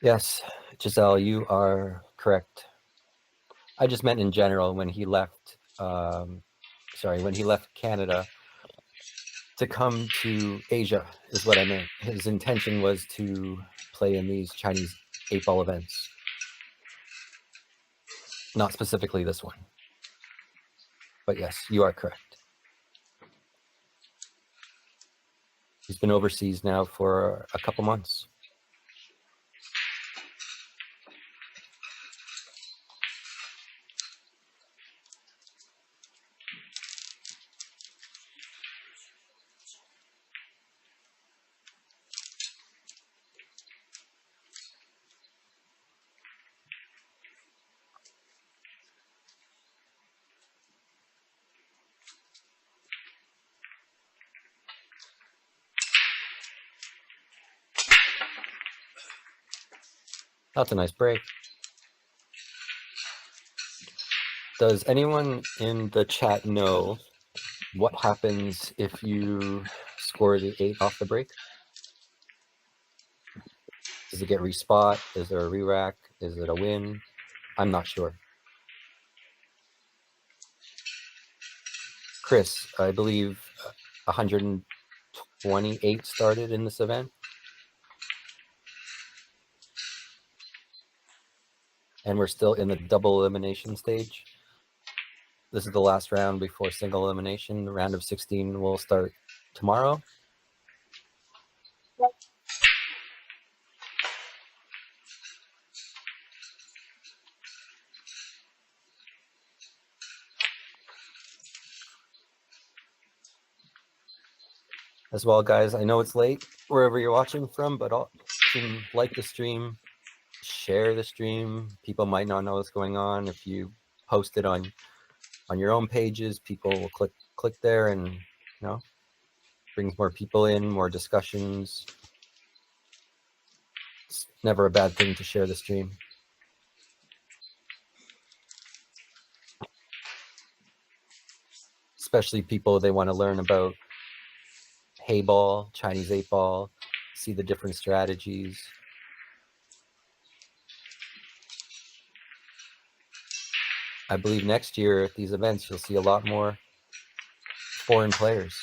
Yes, Giselle, you are correct. I just meant in general when he left, when he left Canada to come to Asia is what I meant. His intention was to play in these Chinese 8-ball events. Not specifically this one. But yes, you are correct. He's been overseas now for a couple months. That's a nice break. Does anyone in the chat know what happens if you score the 8 off the break? Does it get respot? Is there a re-rack? Is it a win? I'm not sure. Chris, I believe 128 started in this event. And we're still in the double elimination stage. This is the last round before single elimination. The round of 16 will start tomorrow. As well, guys, I know it's late wherever you're watching from, but like the stream, share the stream. People might not know what's going on. If you post it on your own pages, people will click there, and brings more people in, more discussions. It's never a bad thing to share the stream. Especially people, they want to learn about Heyball, Chinese 8-ball, see the different strategies. I believe next year at these events, you'll see a lot more foreign players.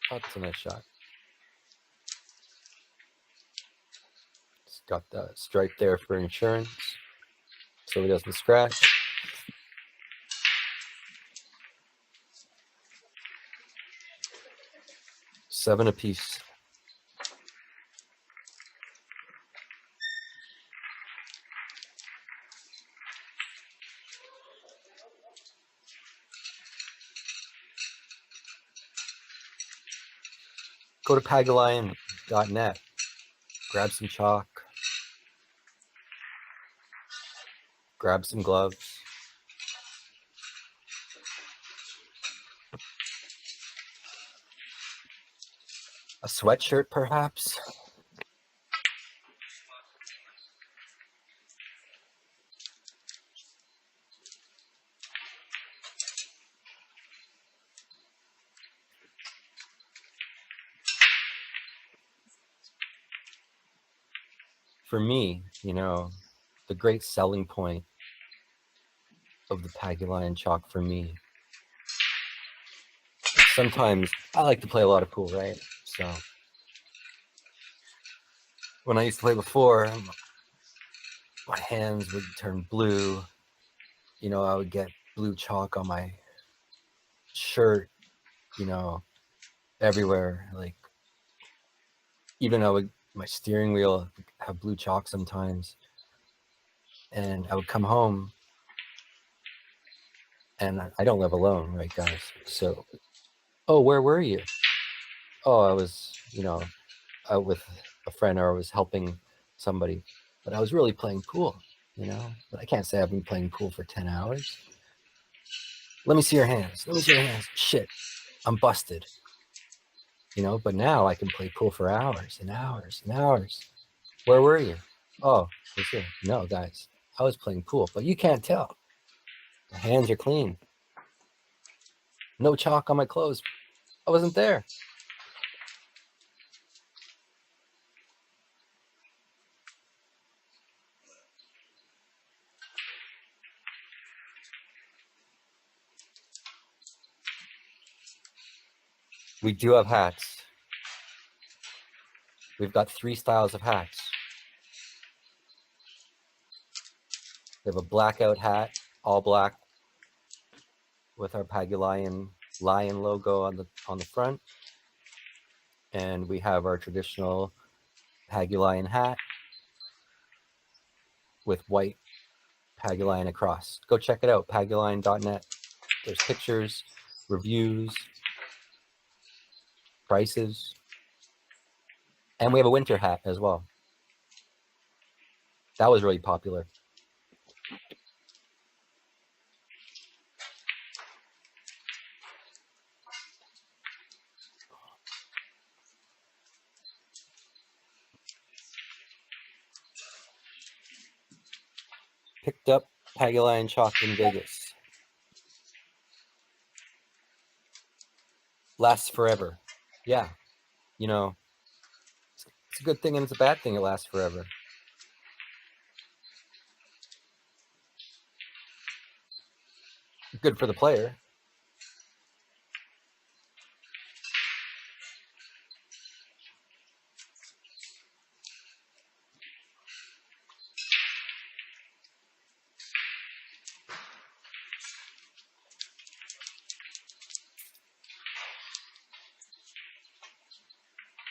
That's a nice shot. It's got the stripe there for insurance, so he doesn't scratch. Seven apiece. Go to Pagulayan.net. Grab some chalk. Grab some gloves. A sweatshirt, perhaps. for me, you know, the great selling point of the Pagulayan chalk for me, sometimes I like to play a lot of pool, right? So when I used to play before, my hands would turn blue. You know, I would get blue chalk on my shirt, you know, everywhere. Like, even my steering wheel have blue chalk sometimes. And I would come home, and I don't live alone, right, guys? So, oh, where were you? Oh, I was, you know, out with a friend, or I was helping somebody, but I was really playing pool, you know? But I can't say I've been playing pool for 10 hours. Let me see your hands. Let me see your hands. Shit, I'm busted. You know, but now I can play pool for hours and hours and hours. Where were you? Oh, was here. No, guys, I was playing pool, but you can't tell. My hands are clean. No chalk on my clothes. I wasn't there. We do have hats. We've got 3 styles of hats. We have a blackout hat, all black, with our Pagulayan lion logo on the front. And we have our traditional Pagulayan hat with white Pagulayan across. Go check it out, pagulayan.net. There's pictures, reviews, prices, and we have a winter hat as well. That was really popular. Picked up Pagulayan chalk in Vegas. Lasts forever. Yeah, you know, it's a good thing and it's a bad thing it lasts forever. Good for the player.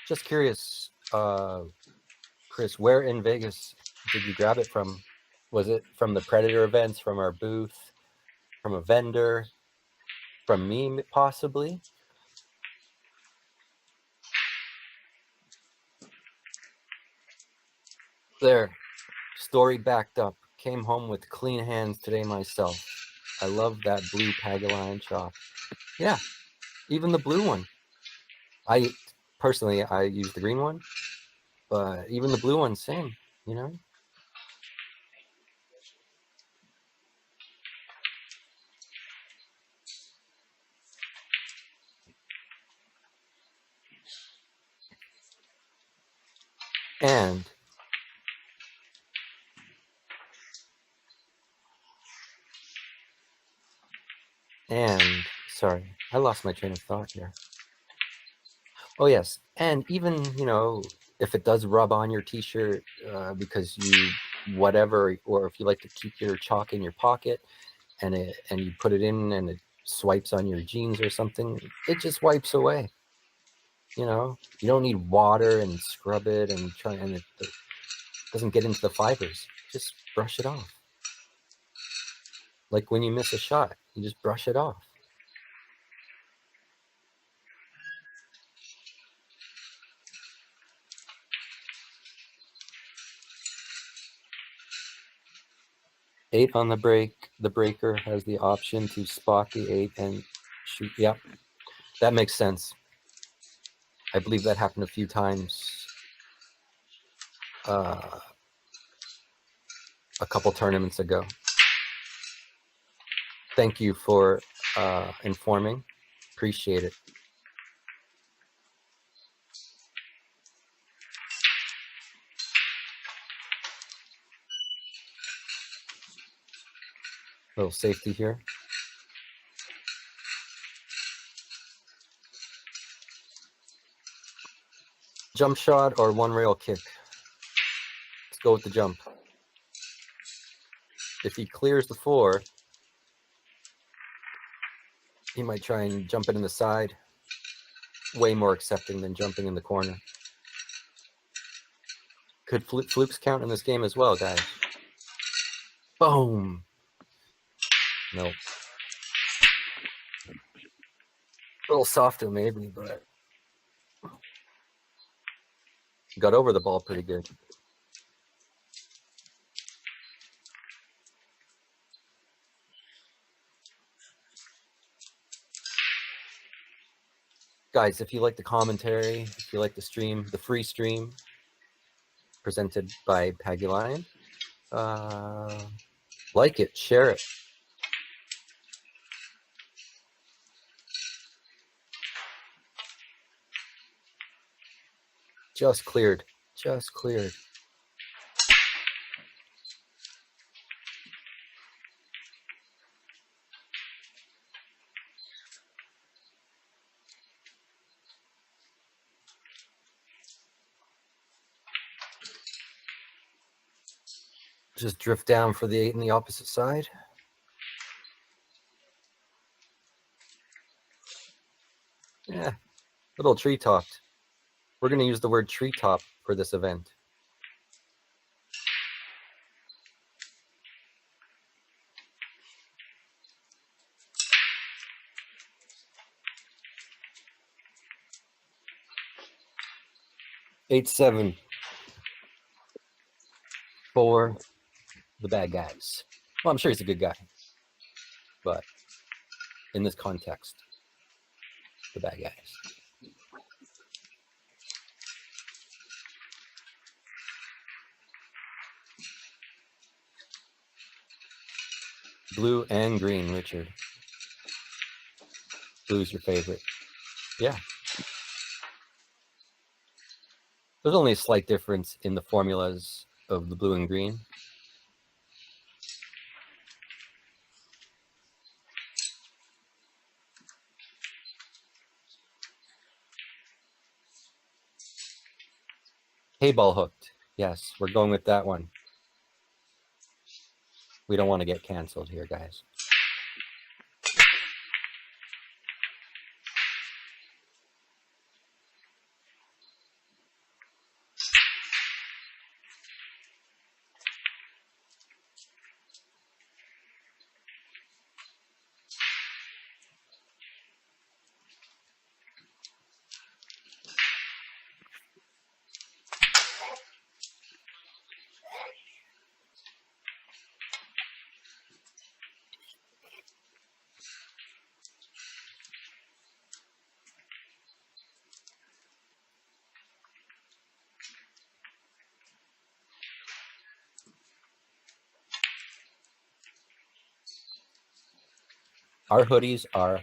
Just curious, Chris, where in Vegas did you grab it from? Was it from the Predator events, from our booth, from a vendor, from me possibly? There, story backed up. Came home with clean hands today myself. I love that blue Pagulayan chalk. Yeah, even the blue one. I personally, I use the green one, but even the blue one, same, you know? And sorry, I lost my train of thought here. Oh yes, and even, you know, if it does rub on your t-shirt because you whatever, or if you like to keep your chalk in your pocket and you put it in and it swipes on your jeans or something, it just wipes away. You know, you don't need water and scrub it and it doesn't get into the fibers. Just brush it off. Like when you miss a shot, you just brush it off. Eight on the break. The breaker has the option to spot the 8 and shoot. Yep, that makes sense. I believe that happened a few times. A couple tournaments ago. Thank you for informing. Appreciate it. Little safety here. Jump shot or one rail kick. Let's go with the jump. If he clears the 4, he might try and jump it in the side. Way more accepting than jumping in the corner. Could flukes count in this game as well, guys? Boom! Nope. A little softer maybe, but got over the ball pretty good. Guys, if you like the commentary, if you like the stream, the free stream presented by Pagulayan, like it, share it. Just cleared. Just cleared. Just drift down for the 8 on the opposite side. Yeah, little tree topped. We're going to use the word treetop for this event. $8-7 for the bad guys. Well, I'm sure he's a good guy, but in this context, the bad guys. Blue and green, Richard. Blue's your favorite. Yeah. There's only a slight difference in the formulas of the blue and green. Heyball hooked. Yes, we're going with that one. We don't want to get canceled here, guys. Our hoodies are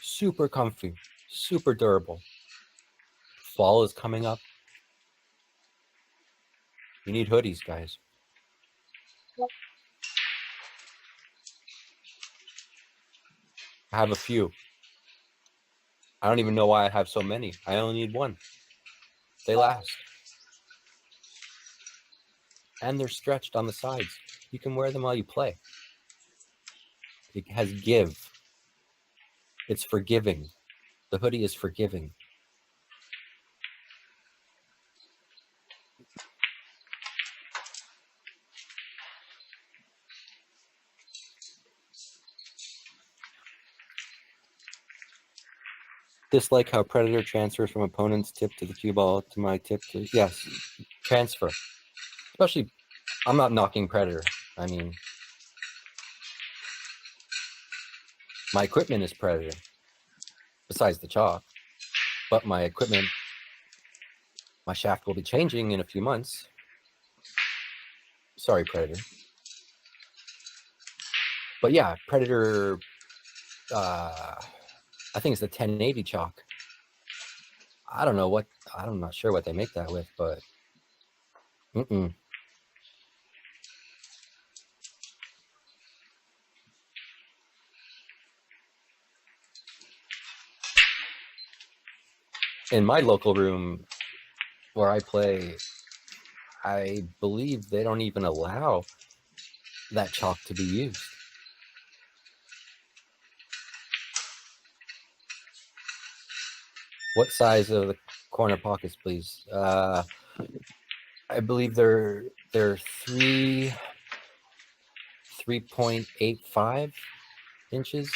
super comfy, super durable. Fall is coming up. You need hoodies, guys. I have a few. I don't even know why I have so many. I only need one. They last. And they're stretched on the sides. You can wear them while you play. It has give. It's forgiving. The hoodie is forgiving. Dislike how Predator transfers from opponent's tip to the cue ball to my tip to... Yes, transfer. Especially, I'm not knocking Predator. I mean, my equipment is Predator, besides the chalk. But my equipment, my shaft will be changing in a few months. Sorry, Predator. But yeah, Predator, I think it's the 1080 chalk. I don't know what, I'm not sure what they make that with, but In my local room where I play, I believe they don't even allow that chalk to be used. What size of the corner pockets, please? I believe they're 3.85 inches.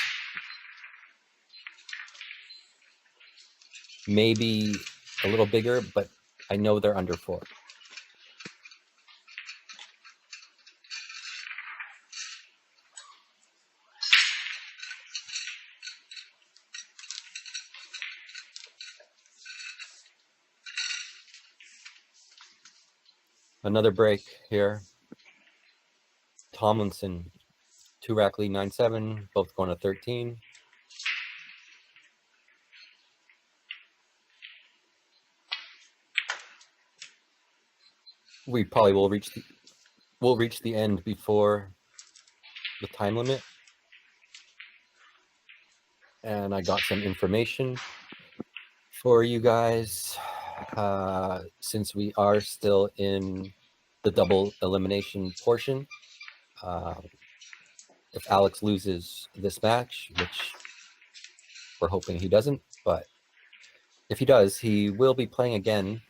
Maybe a little bigger, but I know they're under 4. Another break here. Tomlinson, 2 rack lead 9-7, both going to 13. We probably will reach the end before the time limit. And I got some information for you guys. Since we are still in the double elimination portion, if Alex loses this match, which we're hoping he doesn't, but if he does, he will be playing again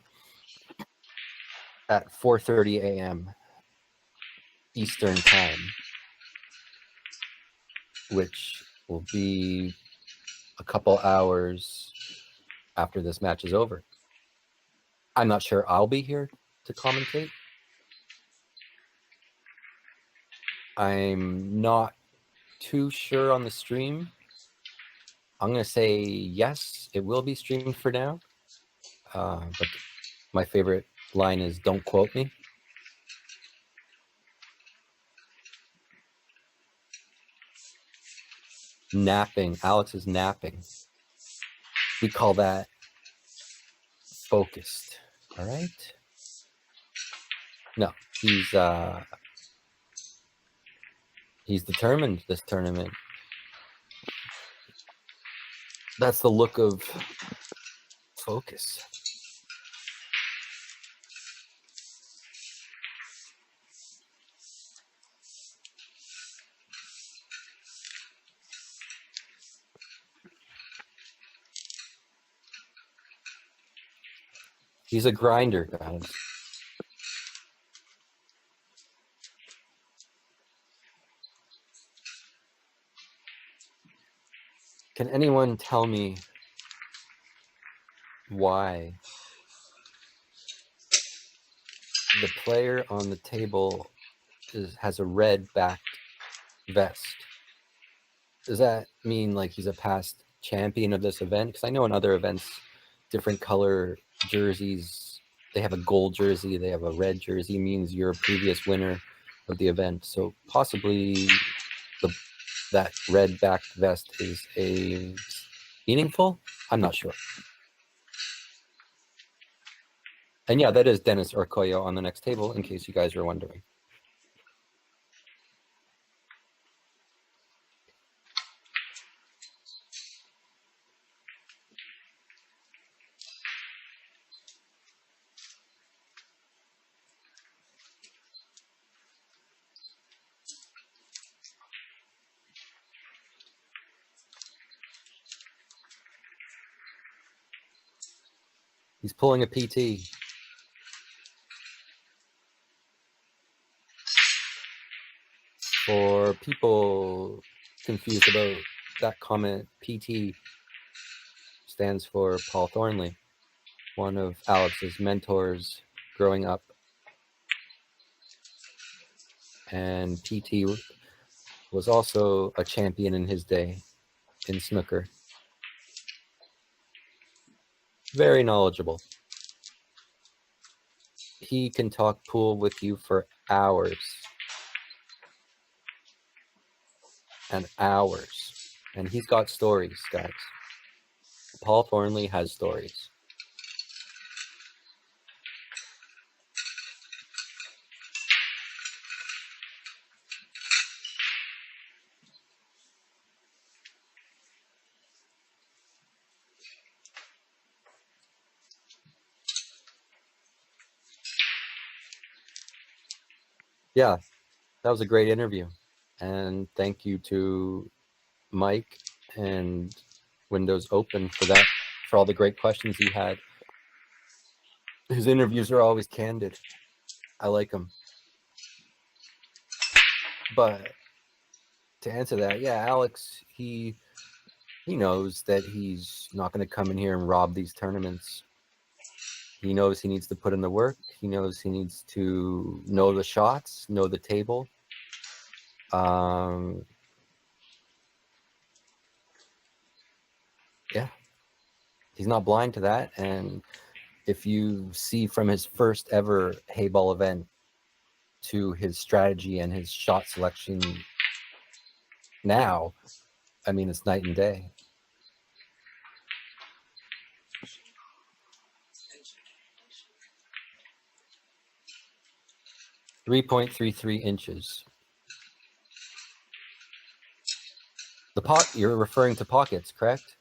at 4:30 a.m. Eastern time, which will be a couple hours after this match is over. I'm not sure I'll be here to commentate. I'm not too sure on the stream. I'm going to say yes, it will be streamed for now. But my favorite line is, "Don't quote me." Napping. Alex is napping. We call that focused. All right. No, he's determined this tournament. That's the look of focus. He's a grinder, guys. Can anyone tell me why the player on the table has a red backed vest? Does that mean like he's a past champion of this event? Because I know in other events, different color jerseys, they have a gold jersey, they have a red jersey, means you're a previous winner of the event. So possibly that red backed vest is a meaningful? I'm not sure. And yeah, that is Dennis Orcoyo on the next table, in case you guys are wondering. He's pulling a PT. For people confused about that comment, PT stands for Paul Thornley, one of Alex's mentors growing up. And PT was also a champion in his day in snooker. Very knowledgeable. He can talk pool with you for hours and hours. And he's got stories, guys. Paul Thornley has stories. Yeah, that was a great interview. And thank you to Mike and Windows Open for that, for all the great questions he had. His interviews are always candid. I like them. But to answer that, yeah, Alex, he knows that he's not going to come in here and rob these tournaments. He knows he needs to put in the work. He knows he needs to know the shots, know the table. Yeah, he's not blind to that. And if you see from his first ever Heyball event to his strategy and his shot selection now, I mean, it's night and day. 3.33 inches. You're referring to pockets, correct?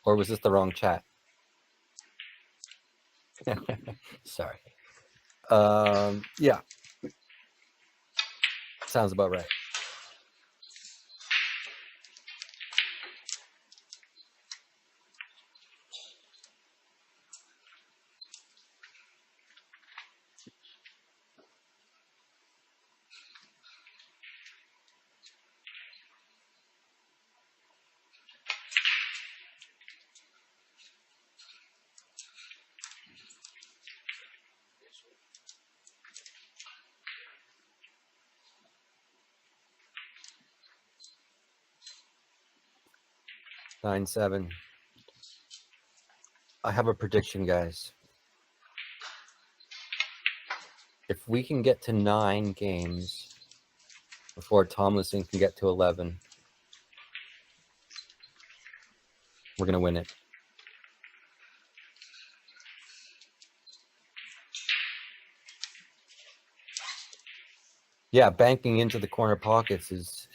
Or was this the wrong chat? Sorry. Yeah. Sounds about right. Nine, 7. I have a prediction, guys. If we can get to 9 games before Tomlinson can get to 11, we're going to win it. Yeah, banking into the corner pockets is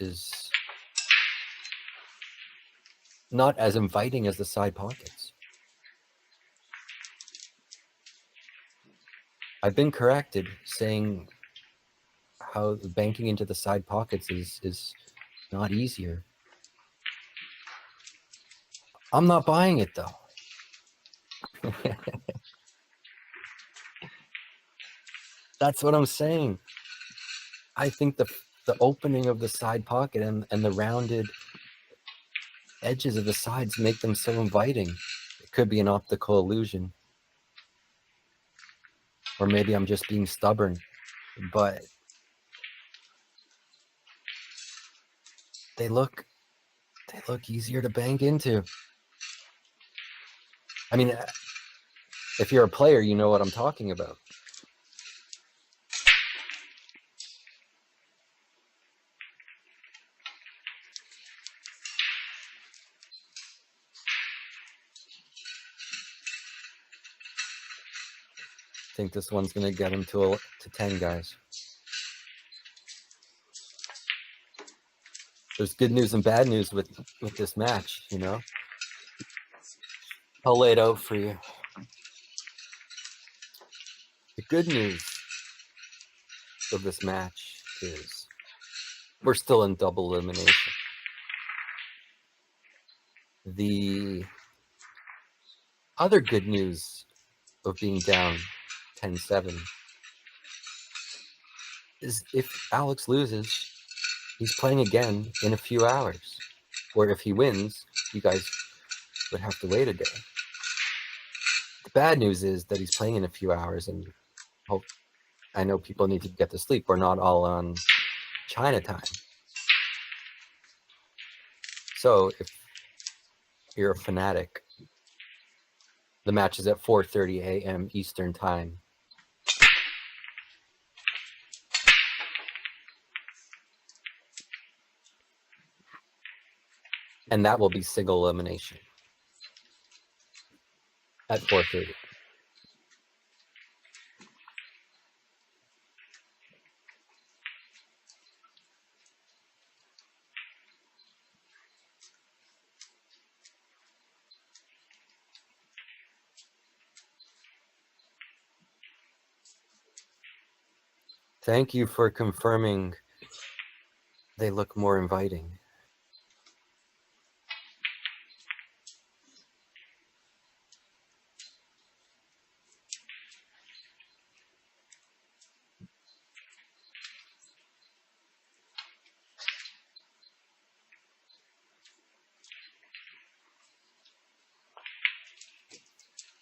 not as inviting as the side pockets. I've been corrected saying how the banking into the side pockets is not easier. I'm not buying it though. That's what I'm saying. I think the opening of the side pocket and the rounded edges of the sides make them so inviting. It could be an optical illusion. Or maybe I'm just being stubborn. But they look easier to bank into. I mean, if you're a player, you know what I'm talking about. I think this one's going to get him to 10, guys. There's good news and bad news with this match, you know. I'll lay it out for you. The good news of this match is we're still in double elimination. The other good news of being down 10-7 is if Alex loses, he's playing again in a few hours. Or if he wins, you guys would have to wait a day. The bad news is that he's playing in a few hours, and I know people need to get to sleep. We're not all on China time. So if you're a fanatic, the match is at 4:30 a.m. Eastern time. And that will be single elimination at 4:30. Thank you for confirming they look more inviting.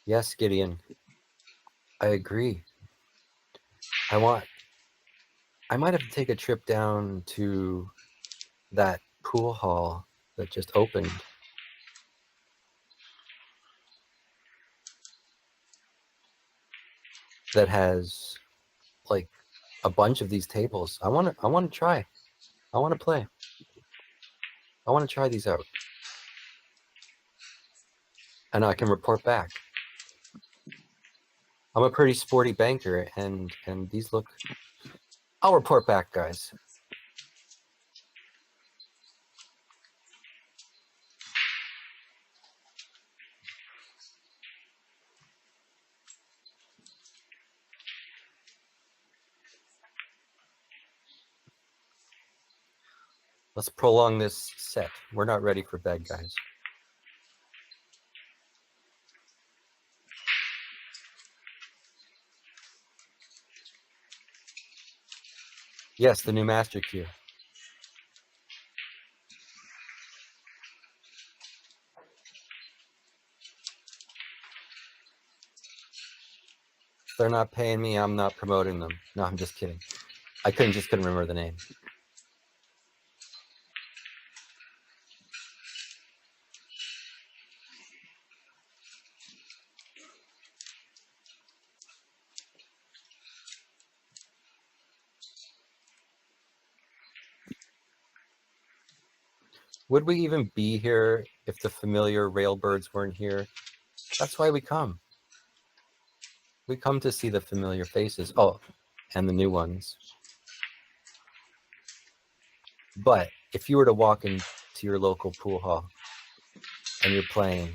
Yes, Gideon. I agree. I might have to take a trip down to that pool hall that just opened. That has like a bunch of these tables. I want to try. I want to play. I want to try these out. And I can report back. I'm a pretty sporty banker, and these look... I'll report back, guys. Let's prolong this set. We're not ready for bed, guys. Yes, the new master cue. If they're not paying me, I'm not promoting them. No, I'm just kidding. I couldn't remember the name. Would we even be here if the familiar railbirds weren't here? That's why we come. We come to see the familiar faces. Oh, and the new ones. But if you were to walk into your local pool hall and you're playing,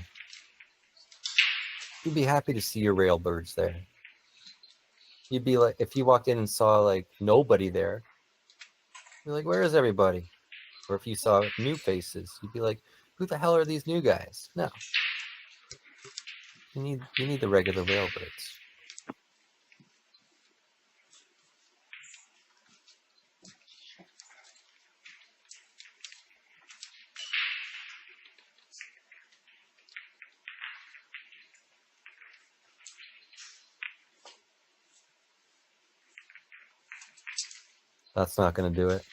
you'd be happy to see your railbirds there. You'd be like, if you walked in and saw like nobody there, you're like, where is everybody? Or if you saw new faces, you'd be like, who the hell are these new guys? No. You need the regular railbirds. That's not going to do it.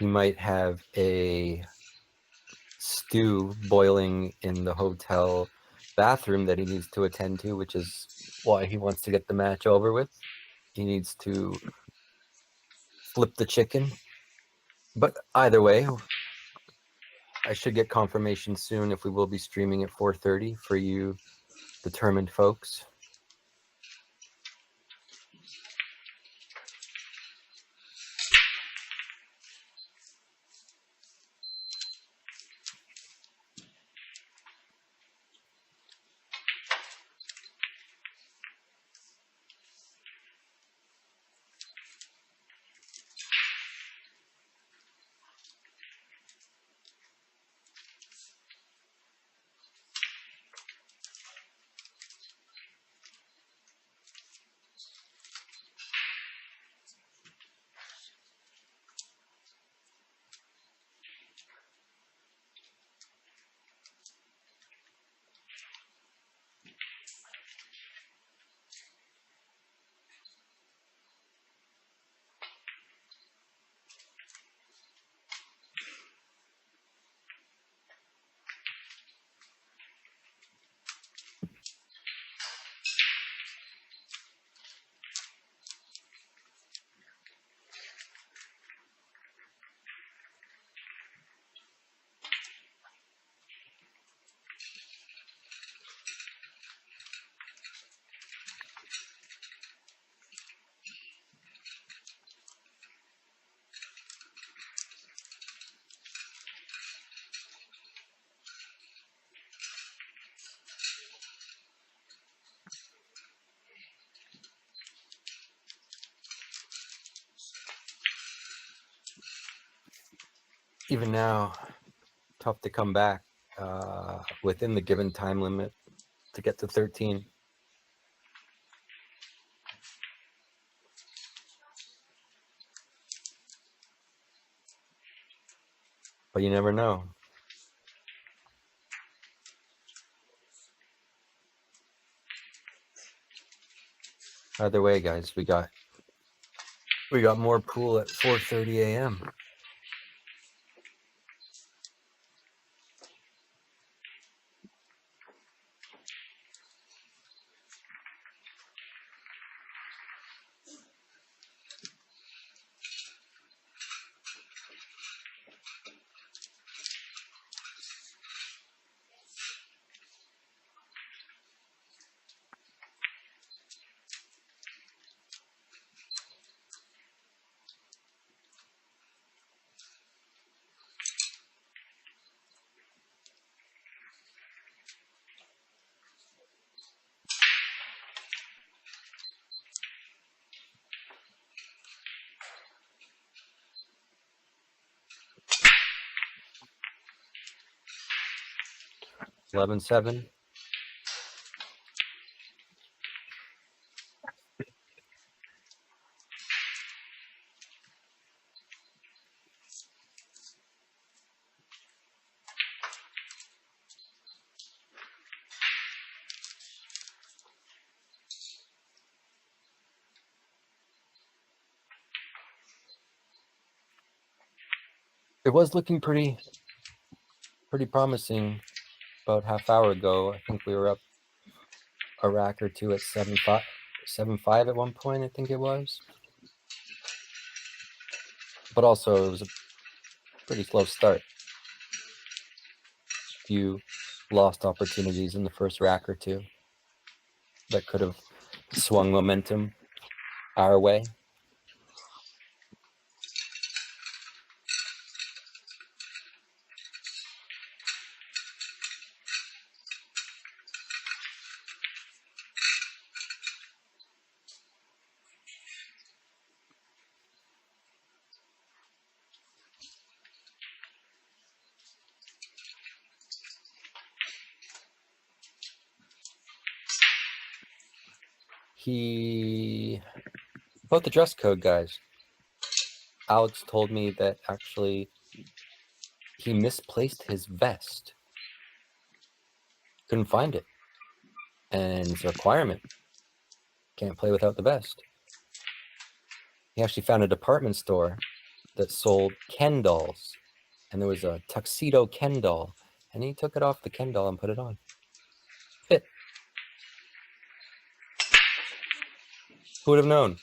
He might have a stew boiling in the hotel bathroom that he needs to attend to, which is why he wants to get the match over with. He needs to flip the chicken. But either way, I should get confirmation soon if we will be streaming at 4:30 for you determined folks. even now, tough to come back within the given time limit to get to 13. But you never know. Either way, guys, we got more pool at 4:30 a.m. (11-7). It was looking pretty promising about half hour ago. I think we were up a rack or two at 7-5 at one point, I think it was. But also it was a pretty slow start. A few lost opportunities in the first rack or two that could have swung momentum our way. About the dress code, guys, Alex told me that actually he misplaced his vest. Couldn't find it. And it's a requirement. Can't play without the vest. He actually found a department store that sold Ken dolls. And there was a tuxedo Ken doll. And he took it off the Ken doll and put it on. Fit. Who would have known?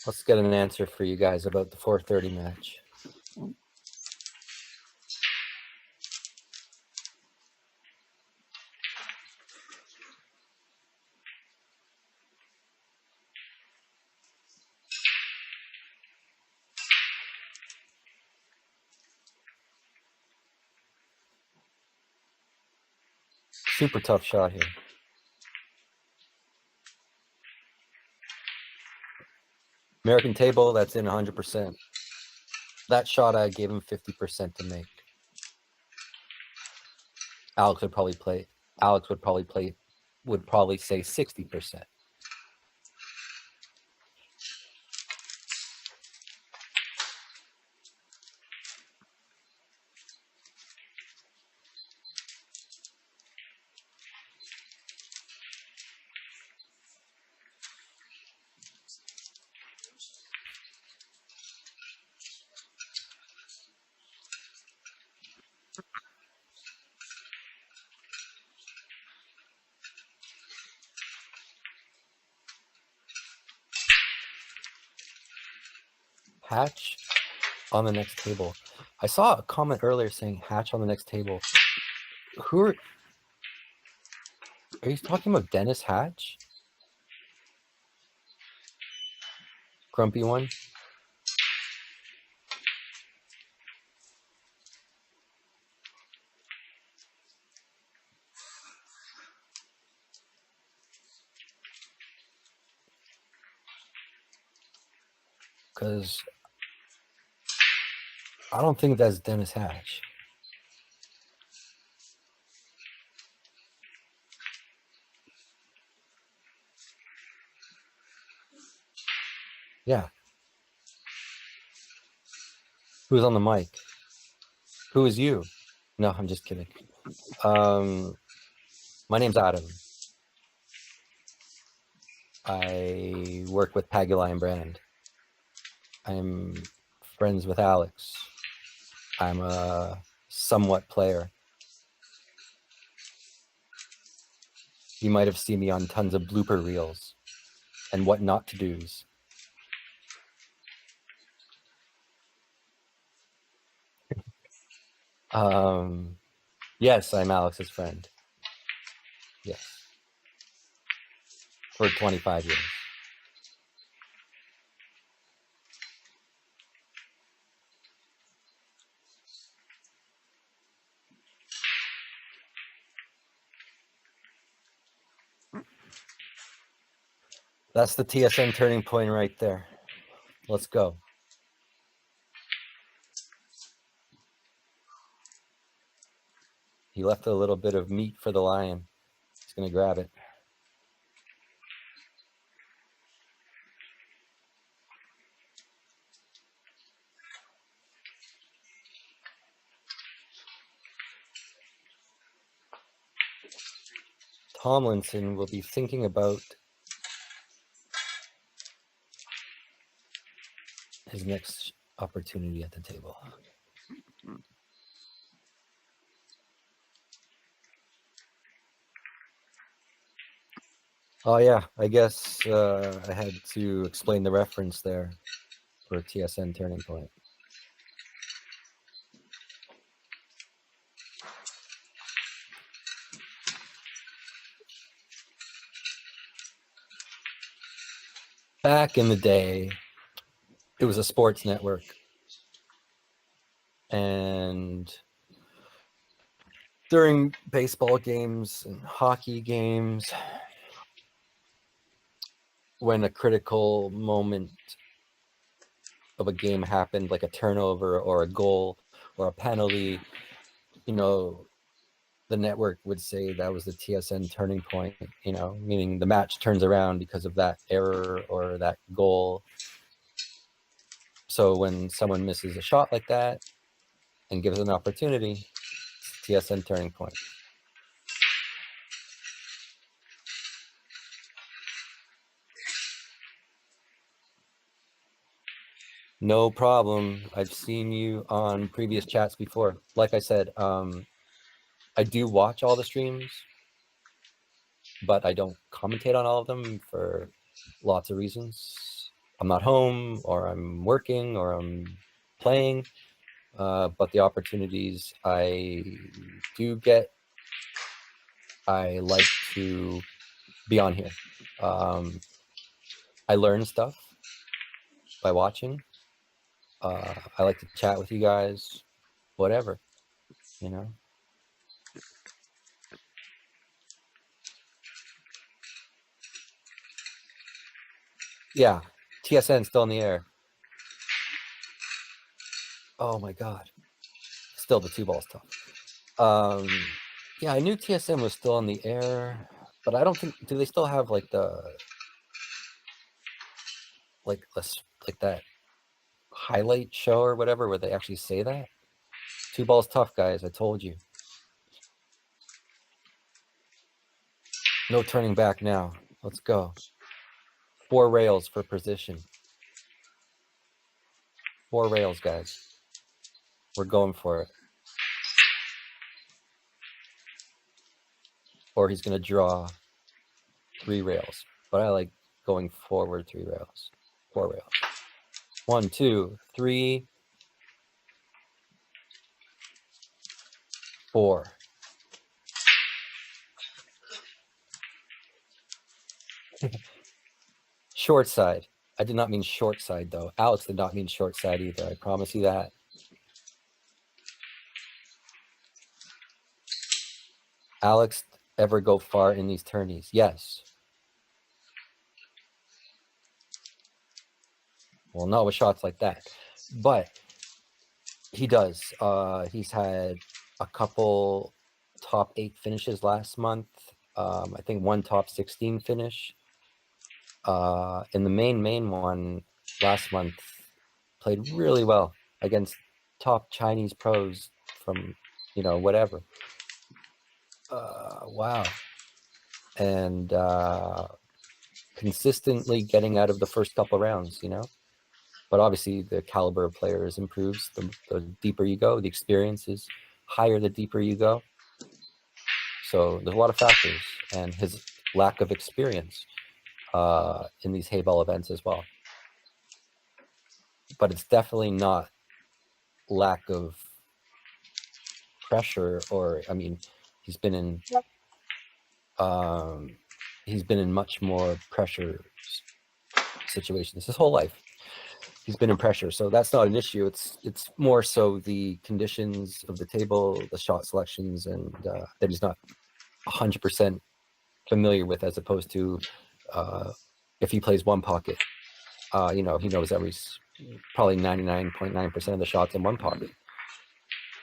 Let's get an answer for you guys about the 4:30 match. Super tough shot here. American table, that's in 100%. That shot I gave him 50% to make. Alex would probably say 60%. Hatch on the next table. I saw a comment earlier saying hatch on the next table. Who are you talking about? Dennis Hatch? Grumpy one? Because I don't think that's Dennis Hatch. Yeah. Who's on the mic? Who is you? No, I'm just kidding. My name's Adam. I work with Pagulayan brand. I'm friends with Alex. I'm a somewhat player. You might have seen me on tons of blooper reels and what not to do's. Yes, I'm Alex's friend. Yes. For 25 years. That's the TSN turning point right there. Let's go. He left a little bit of meat for the lion. He's going to grab it. Tomlinson will be thinking about his next opportunity at the table. Oh yeah, I guess I had to explain the reference there for TSN turning point. Back in the day, it was a sports network. And during baseball games and hockey games, when a critical moment of a game happened, like a turnover or a goal or a penalty, you know, the network would say that was the TSN turning point, you know, meaning the match turns around because of that error or that goal. So when someone misses a shot like that and gives an opportunity, it's TSN turning point. No problem. I've seen you on previous chats before. Like I said, I do watch all the streams, but I don't commentate on all of them for lots of reasons. I'm not home, or I'm working, or I'm playing. But the opportunities I do get, I like to be on here. I learn stuff by watching. I like to chat with you guys, whatever, you know. Yeah, TSN still in the air. Oh my God. Still the two balls tough. Yeah, I knew TSN was still in the air, but I don't think, do they still have like the, like that highlight show or whatever where they actually say that? Two balls tough, guys, I told you. No turning back now. Let's go. 4 rails for position. 4 rails, guys. We're going for it. Or he's going to draw 3 rails. But I like going forward 3 rails. 4 rails. 1, 2, 3. 4. Short side. I did not mean short side, though. Alex did not mean short side either. I promise you that. Alex ever go far in these tourneys? Yes. Well, not with shots like that. But he does. He's had a couple top 8 finishes last month. I think one top 16 finish. In the main one last month, played really well against top Chinese pros from, you know, whatever. Wow. And consistently getting out of the first couple rounds, you know. But obviously the caliber of players improves the deeper you go. The experience is higher the deeper you go. So there's a lot of factors, and his lack of experience in these Heyball events as well. But it's definitely not lack of pressure, or I mean, he's been in much more pressure situations his whole life. He's been in pressure, so that's not an issue. It's more so the conditions of the table, the shot selections, and that he's not 100% familiar with, as opposed to if he plays one pocket, you know, he knows probably 99.9% of the shots in one pocket,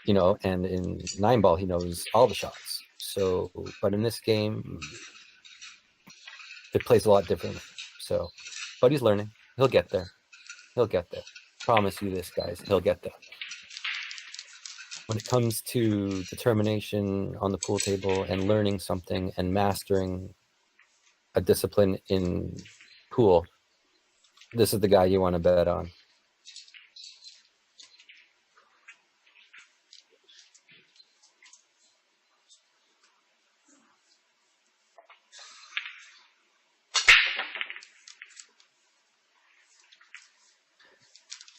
you know, and in 9-ball he knows all the shots. So, but in this game, it plays a lot differently. So, but he's learning. He'll get there. He'll get there. Promise you this, guys. He'll get there. When it comes to determination on the pool table and learning something and mastering a discipline in pool, this is the guy you want to bet on.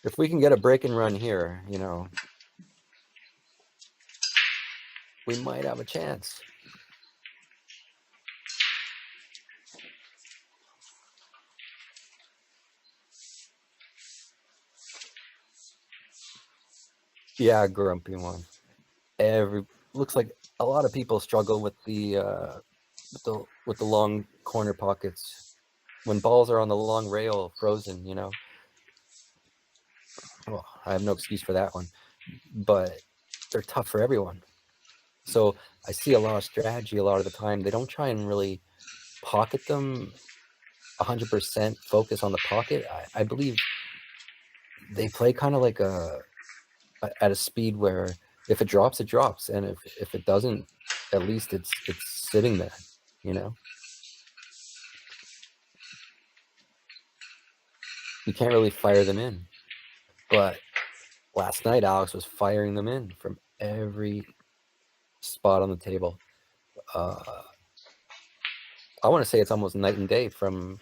If we can get a break and run here, you know, we might have a chance. Yeah, grumpy one. Looks like a lot of people struggle with the long corner pockets when balls are on the long rail, frozen. You know, well, I have no excuse for that one, but they're tough for everyone. So I see a lot of strategy a lot of the time. They don't try and really pocket them 100%, focus on the pocket. I believe they play kind of like at a speed where if it drops, it drops, and if it doesn't, at least it's sitting there, you know. You can't really fire them in, but last night Alex was firing them in from every spot on the table. I want to say it's almost night and day from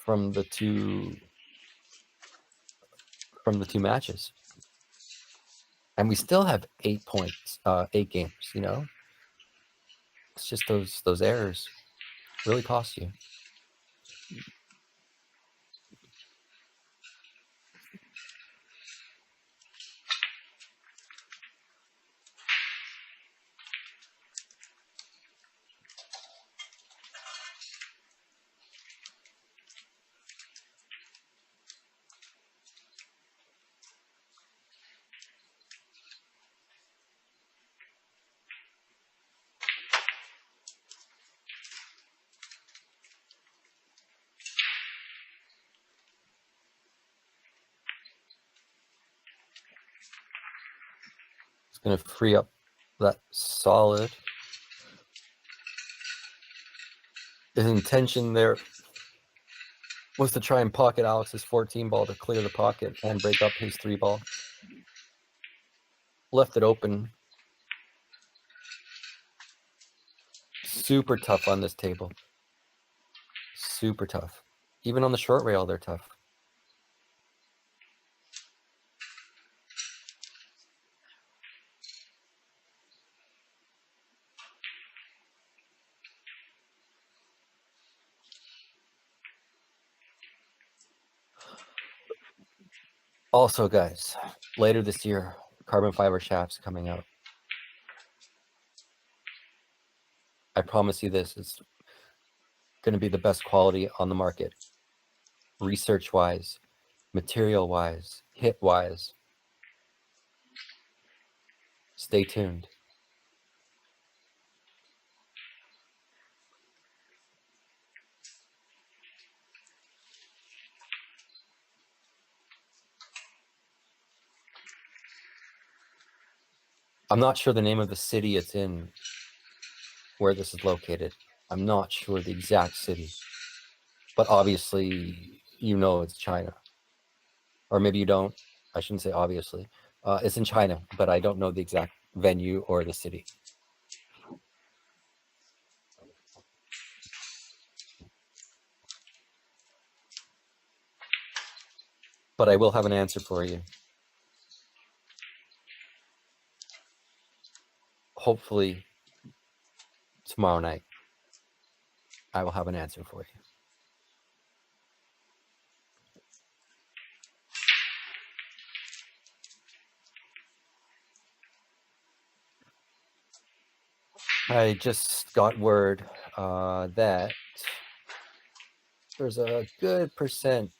the two matches, and we still have 8 points, 8 games. You know, it's just those errors really cost you. It's going to free up that solid. His intention there was to try and pocket Alex's 14 ball to clear the pocket and break up his 3 ball. Left it open. Super tough on this table. Super tough. Even on the short rail, they're tough. Also, guys, later this year, carbon fiber shafts coming out. I promise you this, it's going to be the best quality on the market. Research-wise, material-wise, hit-wise. Stay tuned. I'm not sure the name of the city it's in, where this is located. I'm not sure the exact city. But obviously, you know it's China. Or maybe you don't. I shouldn't say obviously. It's in China, but I don't know the exact venue or the city. But I will have an answer for you. Hopefully, tomorrow night, I will have an answer for you. I just got word that there's a good %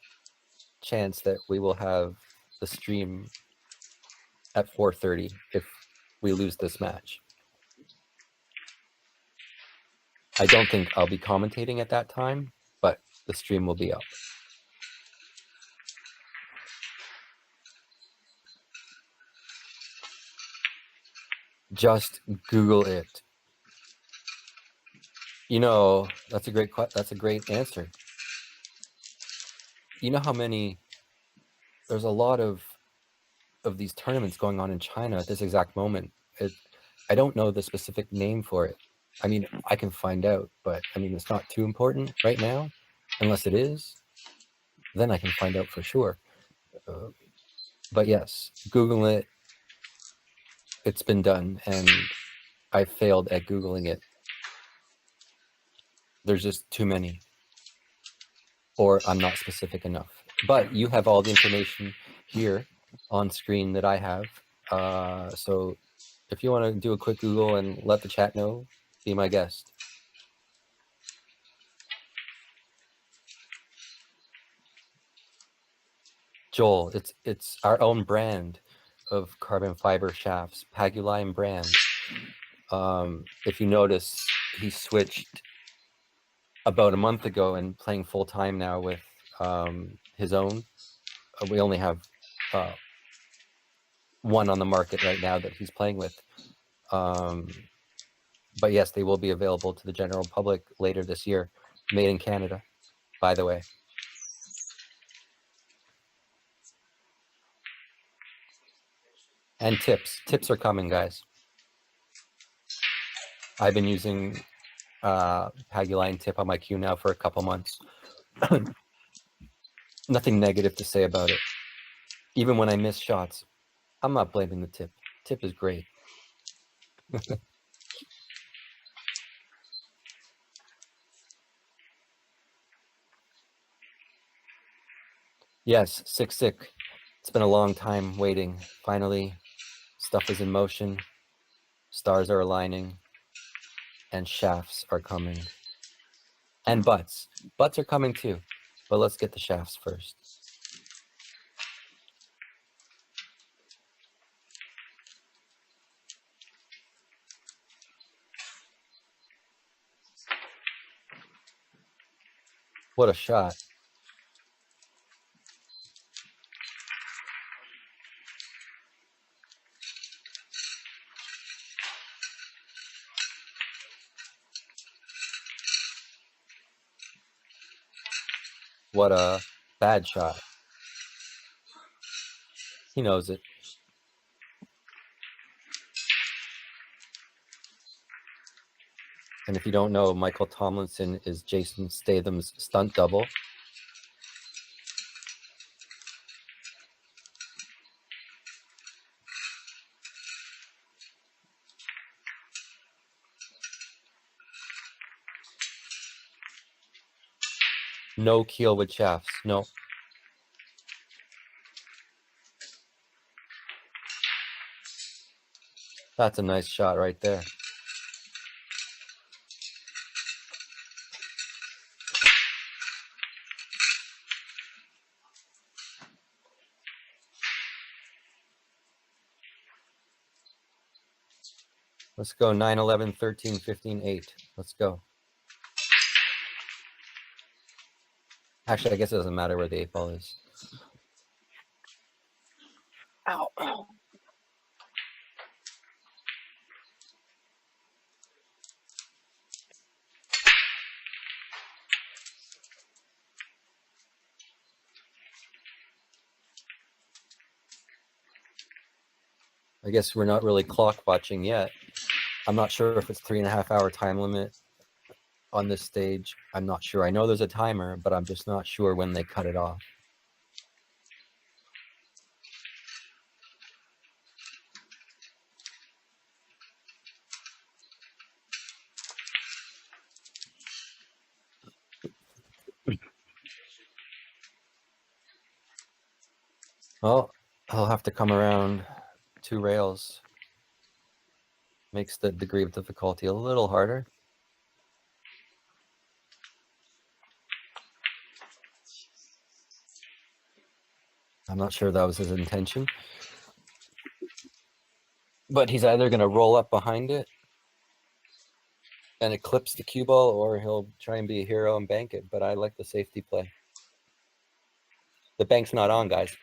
chance that we will have the stream at 4:30 if we lose this match. I don't think I'll be commentating at that time, but the stream will be up. Just Google it. You know, that's a great answer. You know how many, there's a lot of these tournaments going on in China at this exact moment. I don't know the specific name for it. I mean, I can find out, but I mean, it's not too important right now, unless it is. Then I can find out for sure. But yes, Google it. It's been done, and I failed at Googling it. There's just too many, or I'm not specific enough. But you have all the information here on screen that I have. So if you want to do a quick Google and let the chat know, be my guest. Joel, it's our own brand of carbon fiber shafts, Pagulayan brand. If you notice, he switched about a month ago and playing full time now with his own. We only have one on the market right now that he's playing with. But yes, they will be available to the general public later this year. Made in Canada, by the way. And tips are coming, guys. I've been using Pagulayan tip on my queue now for a couple months. Nothing negative to say about it. Even when I miss shots, I'm not blaming the tip. Tip is great. Yes, sick. It's been a long time waiting. Finally, stuff is in motion. Stars are aligning. And shafts are coming. And butts. Butts are coming too. But let's get the shafts first. What a shot. What a bad shot. He knows it. And if you don't know, Michael Tomlinson is Jason Statham's stunt double. No keel with shafts. No. That's a nice shot right there. Let's go 9, 11, 13, 15, 8. Let's go. Actually, I guess it doesn't matter where the 8 ball is. Ow. I guess we're not really clock watching yet. I'm not sure if it's 3.5 hour time limit on this stage. I'm not sure. I know there's a timer, but I'm just not sure when they cut it off. Well, I'll have to come around 2 rails. Makes the degree of difficulty a little harder. I'm not sure that was his intention. But he's either going to roll up behind it and eclipse the cue ball, or he'll try and be a hero and bank it. But I like the safety play. The bank's not on, guys.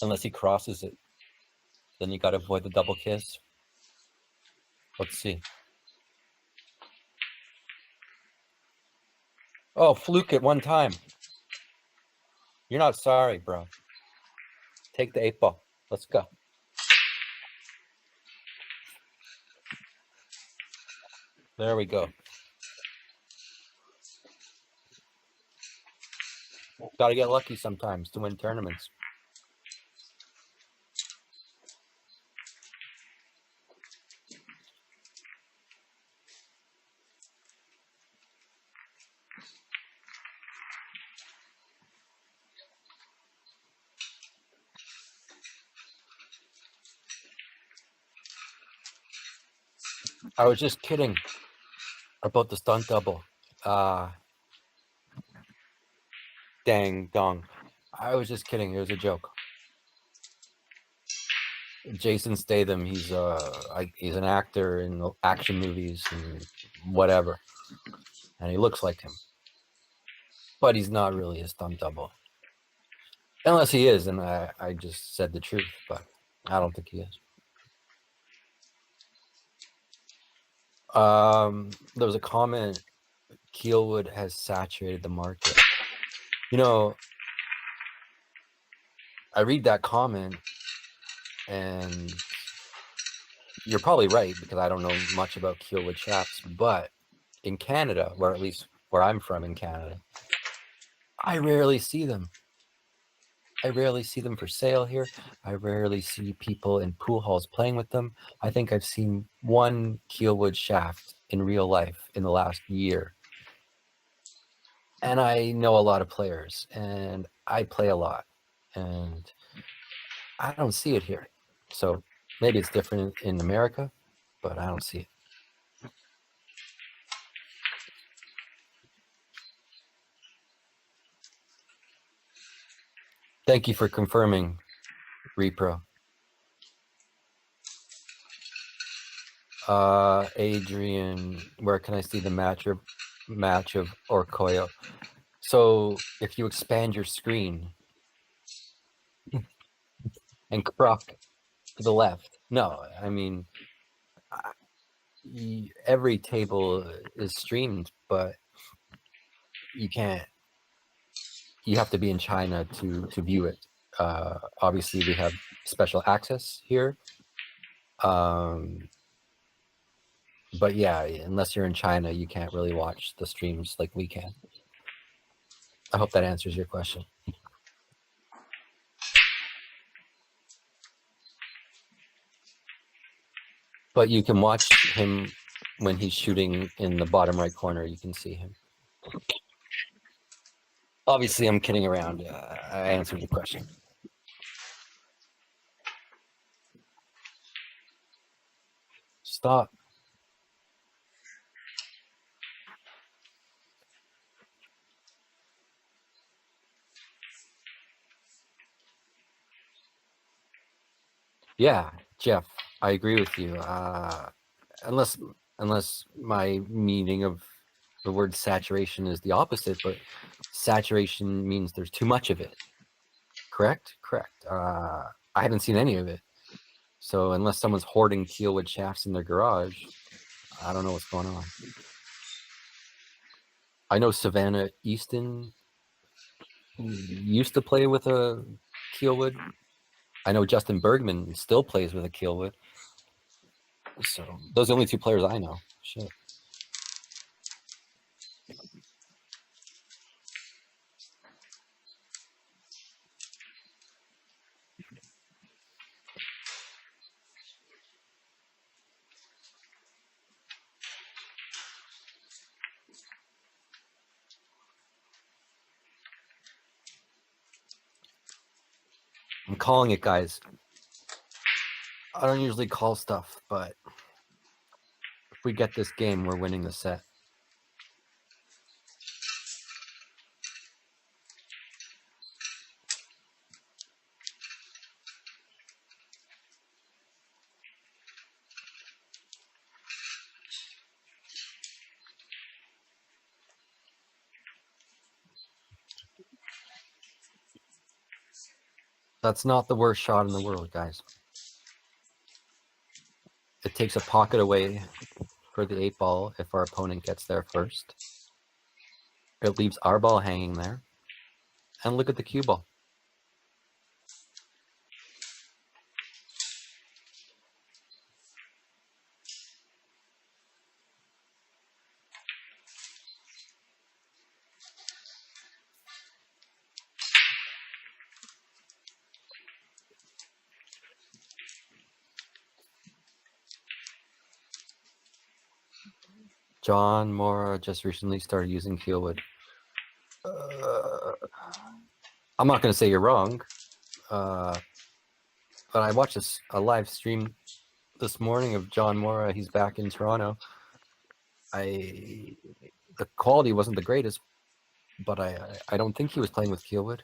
Unless he crosses it. Then you got to avoid the double kiss. Let's see. Oh, fluke it one time. You're not sorry, bro. Take the 8 ball. Let's go. There we go. Got to get lucky sometimes to win tournaments. I was just kidding about the stunt double. Dang dong. I was just kidding. It was a joke. Jason Statham, he's an actor in action movies and whatever. And he looks like him. But he's not really a stunt double. Unless he is, and I just said the truth, but I don't think he is. There was a comment, Keelwood has saturated the market. You know, I read that comment, and you're probably right, because I don't know much about Keelwood shafts, but in Canada, or at least where I'm from in Canada, I rarely see them. I rarely see them for sale here. I rarely see people in pool halls playing with them. I think I've seen one Keelwood shaft in real life in the last year. And I know a lot of players, and I play a lot, and I don't see it here. So maybe it's different in America, but I don't see it. Thank you for confirming, Repro. Adrian, where can I see the match of Orkoyo? So if you expand your screen and crop to the left, no, I mean, every table is streamed, but you can't. You have to be in China to view it. Obviously, we have special access here. But yeah, unless you're in China, you can't really watch the streams like we can. I hope that answers your question. But you can watch him when he's shooting in the bottom right corner. You can see him. Obviously, I'm kidding around. I answered your question. Stop. Yeah, Jeff, I agree with you. Unless my meaning of the word saturation is the opposite, but saturation means there's too much of it. Correct? Correct. I haven't seen any of it. So unless someone's hoarding tealwood shafts in their garage, I don't know what's going on. I know Savannah Easton used to play with a keelwood. I know Justin Bergman still plays with a keelwood. So those are the only two players I know. Shit. I'm calling it, guys. I don't usually call stuff, but if we get this game, we're winning the set. That's not the worst shot in the world, guys. It takes a pocket away for the 8-ball if our opponent gets there first. It leaves our ball hanging there. And look at the cue ball. John Mora just recently started using keelwood. I'm not going to say you're wrong, but I watched a live stream this morning of John Mora. He's back in Toronto. The quality wasn't the greatest, but I don't think he was playing with keelwood.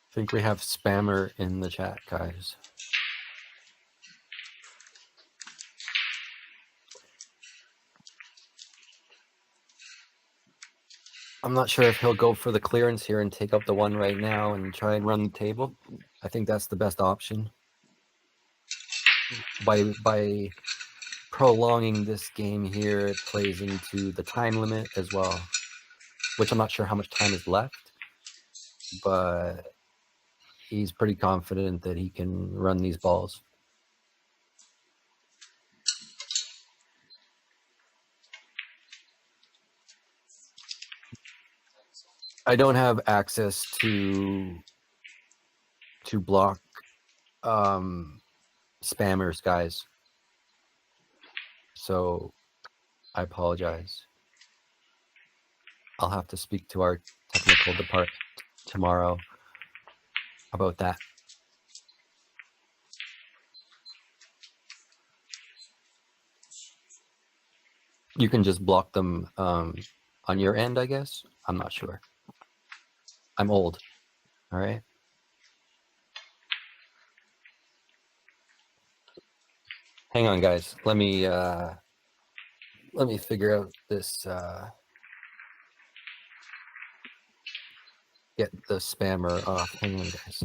I think we have spammer in the chat, guys. I'm not sure if he'll go for the clearance here and take up the one right now and try and run the table. I think that's the best option. By prolonging this game here, it plays into the time limit as well, which I'm not sure how much time is left, but he's pretty confident that he can run these balls. I don't have access to block spammers, guys. So I apologize. I'll have to speak to our technical department tomorrow about that. You can just block them on your end, I guess. I'm not sure. I'm old. All right. Hang on, guys. Let me figure out this. Get the spammer off. Hang on, guys.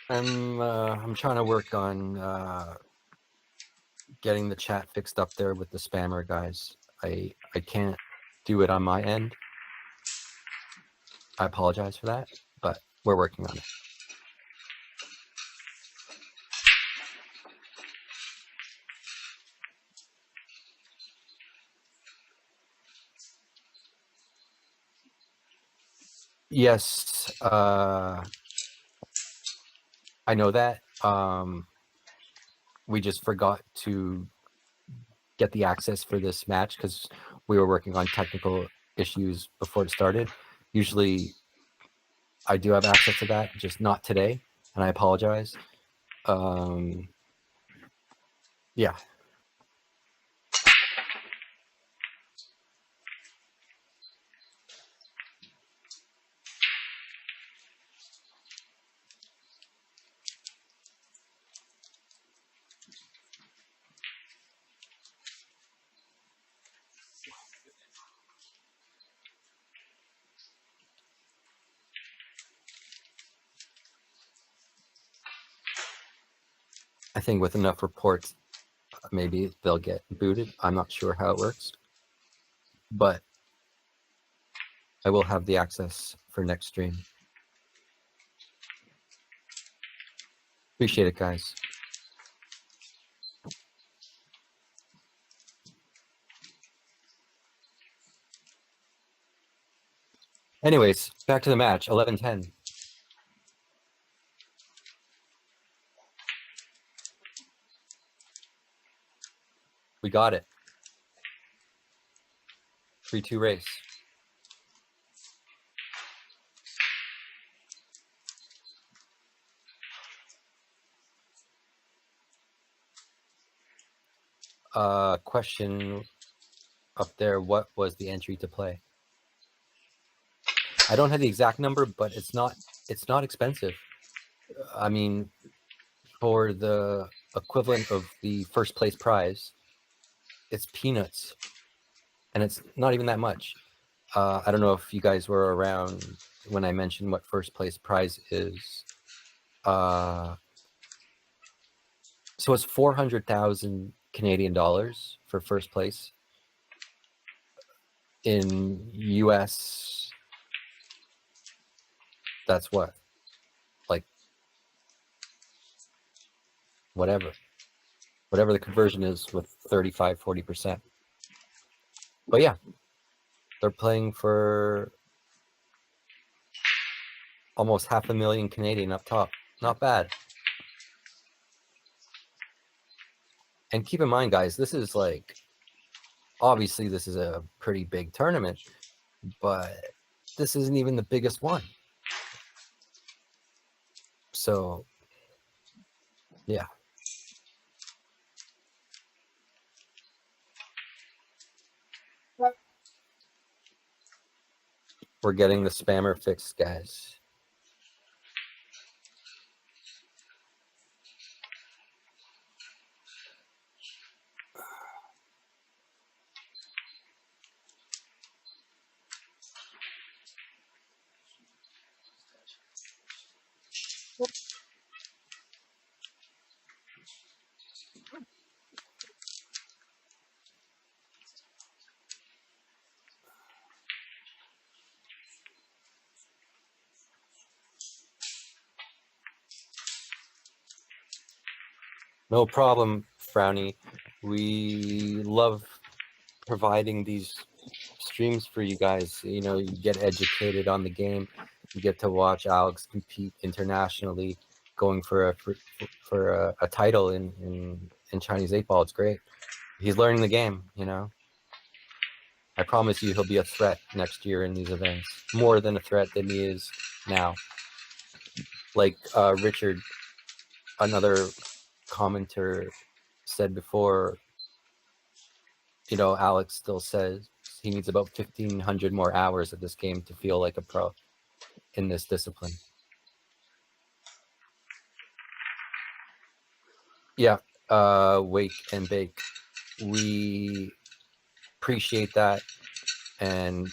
I'm trying to work on getting the chat fixed up there with the spammer guys. I can't do it on my end. I apologize for that, but we're working on it. Yes, I know that. We just forgot to get the access for this match because we were working on technical issues before it started. Usually I do have access to that, just not today, and I apologize. Yeah. I think with enough reports, maybe they'll get booted. I'm not sure how it works, but I will have the access for next stream. Appreciate it, guys. Anyways, back to the match, 11-10. We got it. 3-2 race. Question up there, what was the entry to play? I don't have the exact number, but it's not expensive. I mean, for the equivalent of the first place prize, it's peanuts, and it's not even that much. I don't know if you guys were around when I mentioned what first place prize is. So it's 400,000 Canadian dollars for first place. In US, that's what? Like, whatever the conversion is with 35-40%. But yeah, they're playing for almost 500,000 Canadian up top. Not bad. And keep in mind, guys, this is like, obviously this is a pretty big tournament, but this isn't even the biggest one. So yeah. We're getting the spammer fixed, guys. No problem, Frowny. We love providing these streams for you guys. You know, you get educated on the game. You get to watch Alex compete internationally, going for a title in Chinese 8-ball. It's great. He's learning the game, you know. I promise you he'll be a threat next year in these events. More than a threat than he is now. Like Richard, another commenter, said before, you know, Alex still says he needs about 1,500 more hours of this game to feel like a pro in this discipline. Yeah, wake and bake. We appreciate that, and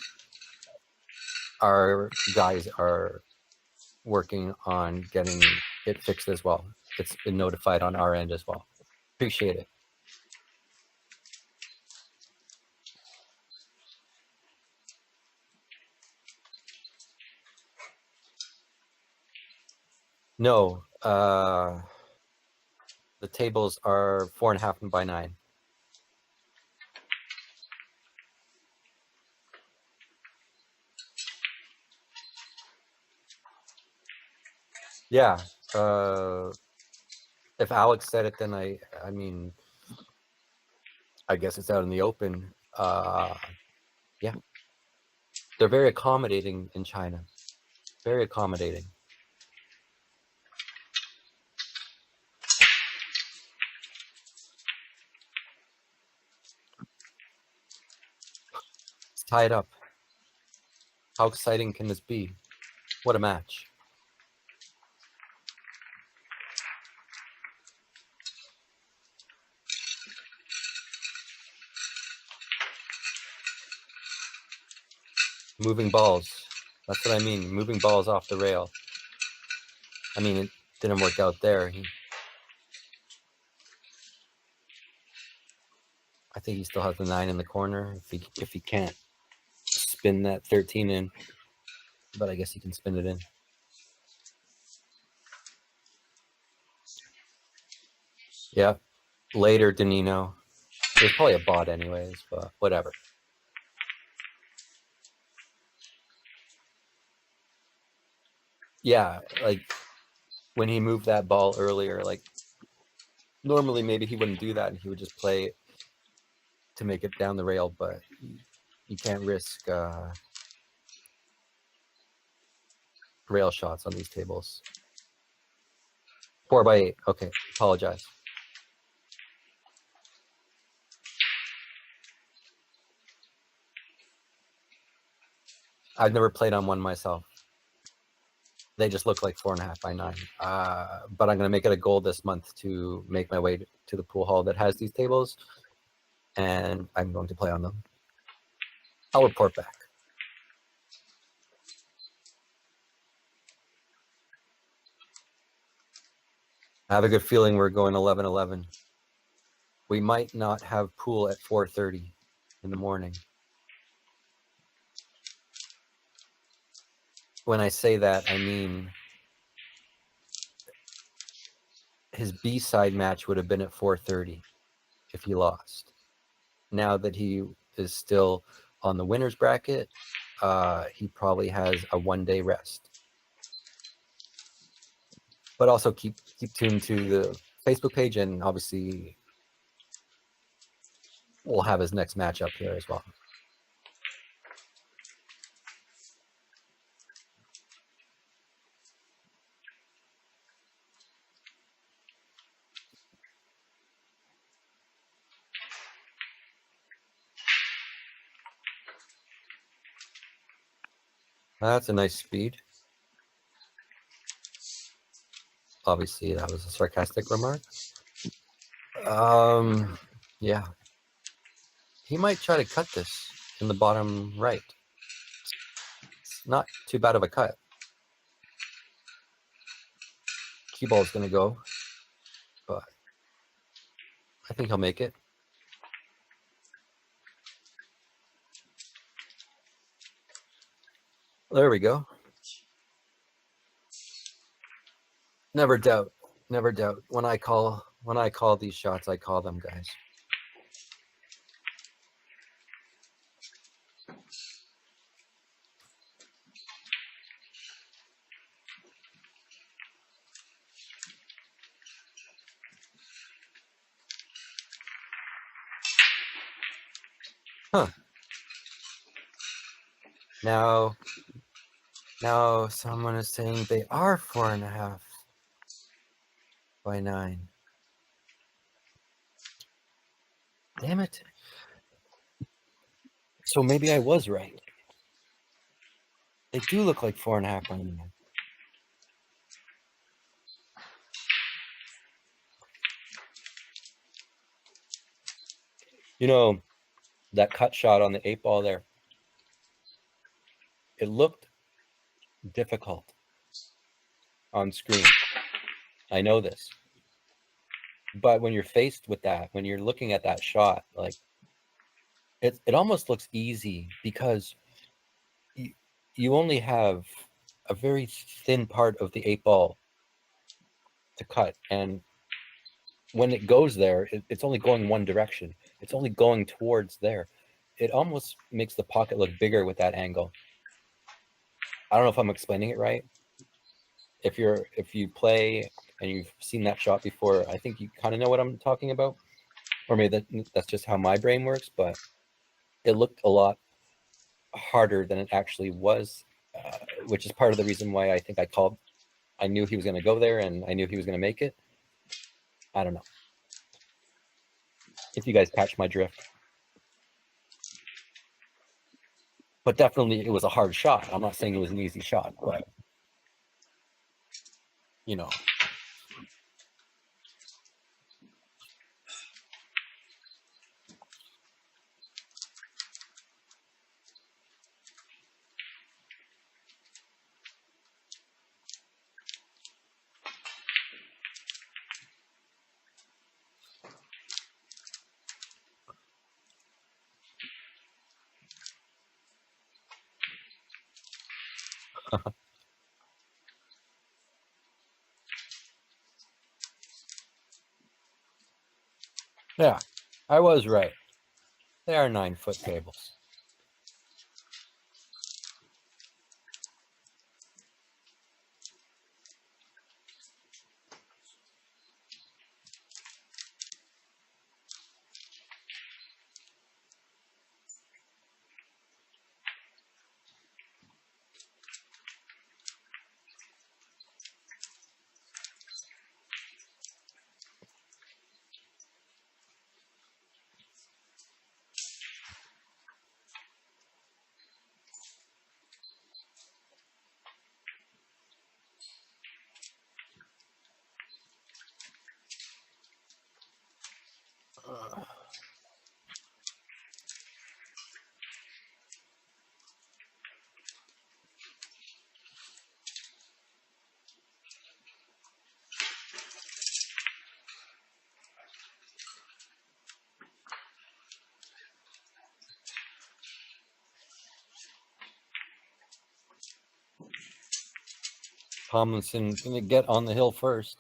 our guys are working on getting it fixed as well. It's been notified on our end as well. Appreciate it. No, the tables are 4.5 by 9. Yeah. If Alex said it, then I mean, I guess it's out in the open. Yeah. They're very accommodating in China. Very accommodating. It's tied up. How exciting can this be? What a match. Moving balls. That's what I mean. Moving balls off the rail. I mean, it didn't work out there. I think he still has the 9 in the corner if he can't spin that 13 in. But I guess he can spin it in. Yeah. Later, Danino. It was probably a bot anyways, but whatever. Yeah, like when he moved that ball earlier, like normally maybe he wouldn't do that and he would just play it to make it down the rail, but you can't risk rail shots on these tables. 4 by 8. Okay, apologize. I've never played on one myself. They just look like 4.5 by 9. But I'm going to make it a goal this month to make my way to the pool hall that has these tables, and I'm going to play on them. I'll report back. I have a good feeling we're going 11-11. We might not have pool at 4:30 in the morning. When I say that, I mean his B-side match would have been at 4:30 if he lost. Now that he is still on the winner's bracket, he probably has a 1-day rest. But also keep tuned to the Facebook page, and obviously we'll have his next matchup here as well. That's a nice speed. Obviously, that was a sarcastic remark. Yeah. He might try to cut this in the bottom right. It's not too bad of a cut. Cue ball is going to go, but I think he'll make it. There we go. Never doubt. Never doubt. When I call these shots, I call them, guys. Huh. Now someone is saying they are 4.5 by 9. Damn it. So maybe I was right. They do look like 4.5 by 9. You know, that cut shot on the 8 ball there, it looked difficult on screen. I know this. But when you're faced with that, when you're looking at that shot, like it almost looks easy because you only have a very thin part of the 8-ball to cut, and when it goes there, it's only going one direction. It's only going towards there. It almost makes the pocket look bigger with that angle. I don't know if I'm explaining it right. If you play and you've seen that shot before, I think you kind of know what I'm talking about. Or maybe that's just how my brain works, but it looked a lot harder than it actually was, which is part of the reason why I think I knew he was going to go there and I knew he was going to make it. I don't know if you guys catch my drift. But definitely it was a hard shot. I'm not saying it was an easy shot, but you know. Yeah, I was right. They are 9-foot tables. Tomlinson going to get on the hill first.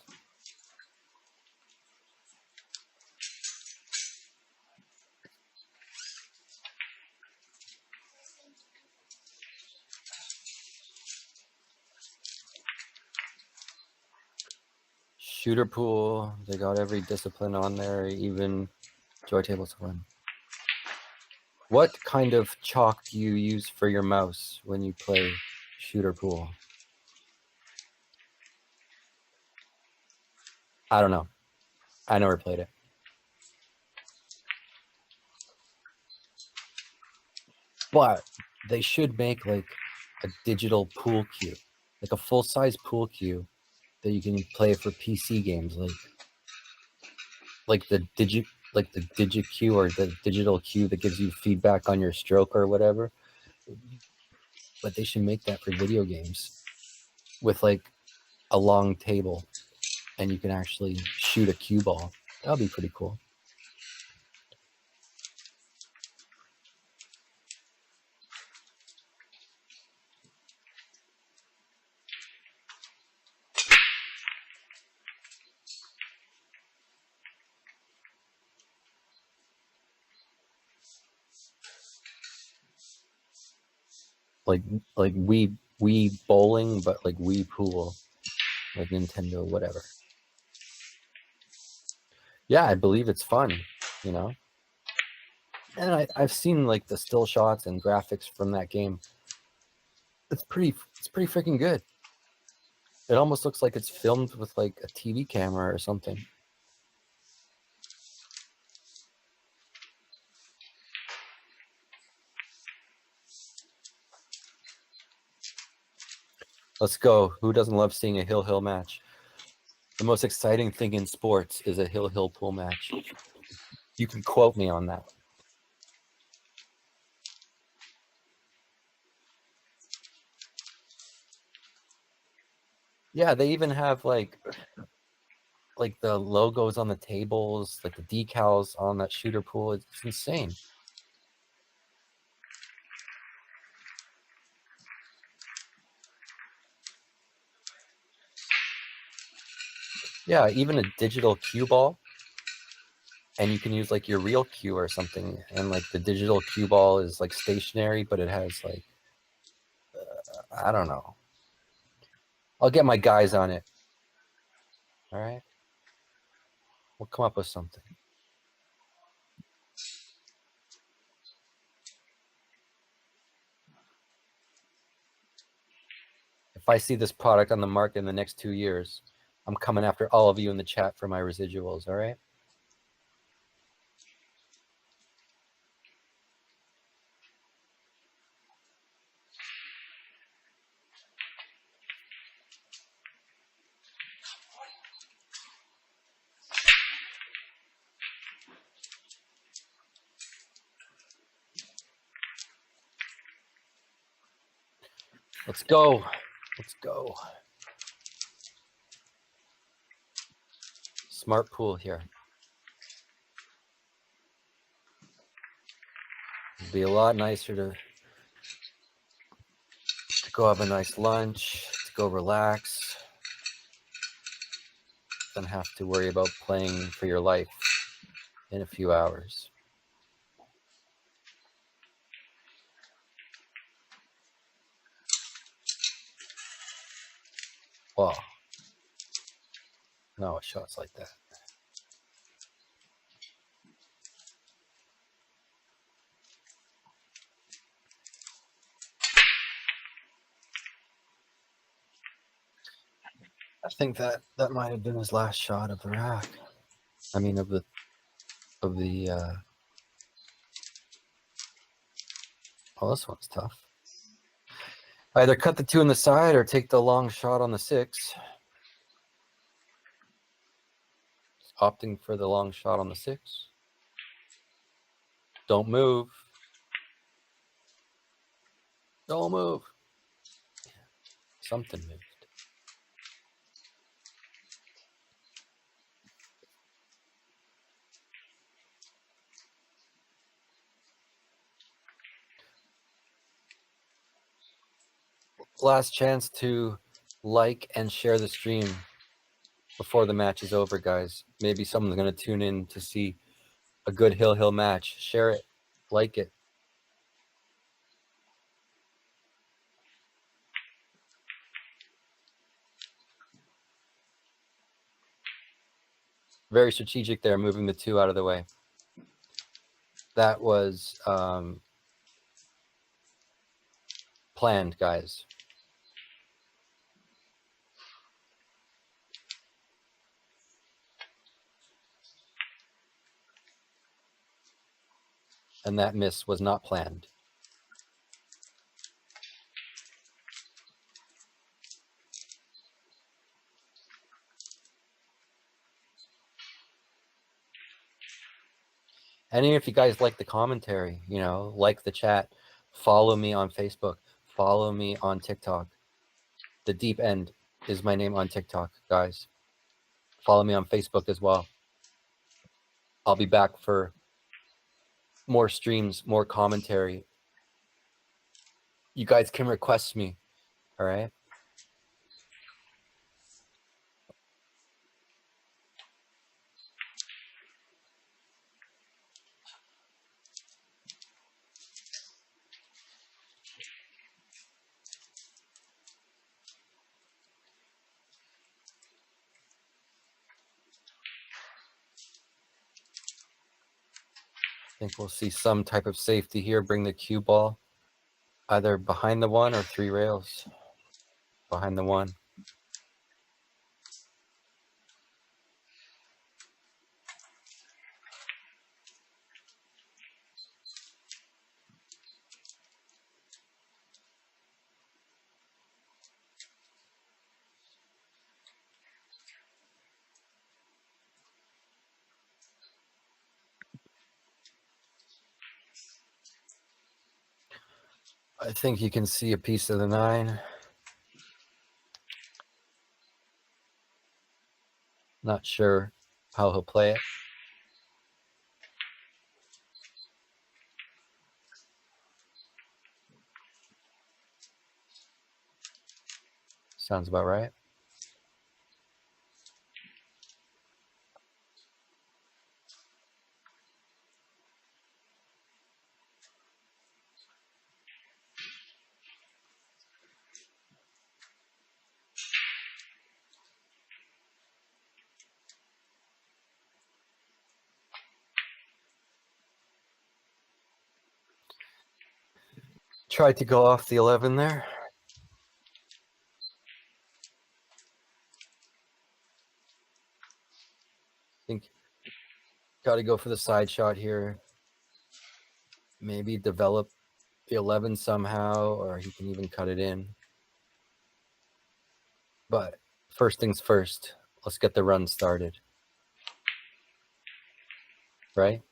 Shooter pool, they got every discipline on there, even joy tables to win. What kind of chalk do you use for your mouse when you play shooter pool? I don't know. I never played it. But they should make like a digital pool cue, like a full-size pool cue that you can play for PC games, like the DigiQ or the digital cue that gives you feedback on your stroke or whatever. But they should make that for video games with like a long table, and you can actually shoot a cue ball. That would be pretty cool. Like Wii bowling, but like Wii pool, like Nintendo, whatever. Yeah, I believe it's fun, you know. And I've seen like the still shots and graphics from that game. It's pretty freaking good. It almost looks like it's filmed with like a TV camera or something. Let's go. Who doesn't love seeing a hill match? The most exciting thing in sports is a hill pool match. You can quote me on that. Yeah, they even have like like the logos on the tables, like the decals on that shooter pool. It's insane. Yeah, even a digital cue ball. And you can use like your real cue or something. And like the digital cue ball is like stationary, but it has like, I don't know. I'll get my guys on it. All right. We'll come up with something. If I see this product on the market in the next 2 years, I'm coming after all of you in the chat for my residuals. All right. Let's go. Let's go. Smart pool here. It'd be a lot nicer to go have a nice lunch, to go relax, than have to worry about playing for your life in a few hours. Well, no shots like that. I think that might have been his last shot of the rack. I mean, of the. Oh, this one's tough. Either cut the 2 on the side or take the long shot on the 6. Opting for the long shot on the 6. Don't move. Don't move. Something moved. Last chance to like and share the stream before the match is over, guys. Maybe someone's going to tune in to see a good Hill match. Share it. Like it. Very strategic there, moving the 2 out of the way. That was planned, guys. And that miss was not planned. And even if you guys like the commentary, you know, like the chat, follow me on Facebook, follow me on TikTok. The Deep End is my name on TikTok, guys. Follow me on Facebook as well. I'll be back for more streams, more commentary. You guys can request me, all right? I think we'll see some type of safety here. Bring the cue ball either behind the 1 or 3 rails. Behind the 1. I think you can see a piece of the 9. Not sure how he'll play it. Sounds about right. Tried to go off the 11 there. Think got to go for the side shot here. Maybe develop the 11 somehow, or he can even cut it in. But first things first, let's get the run started. Right?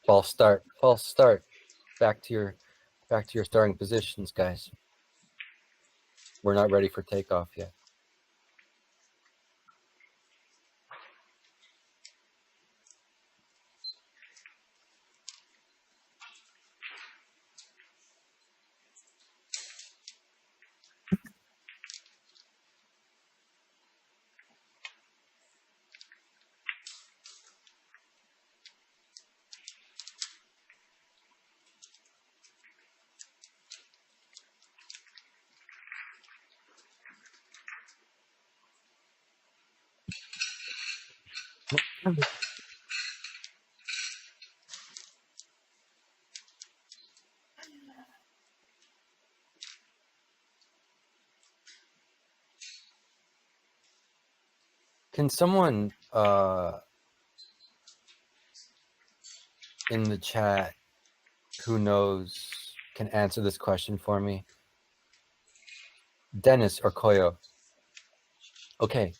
False start. False start. Back to your starting positions, guys. We're not ready for takeoff yet. Can someone in the chat who knows can answer this question for me? Dennis or Koyo? Okay,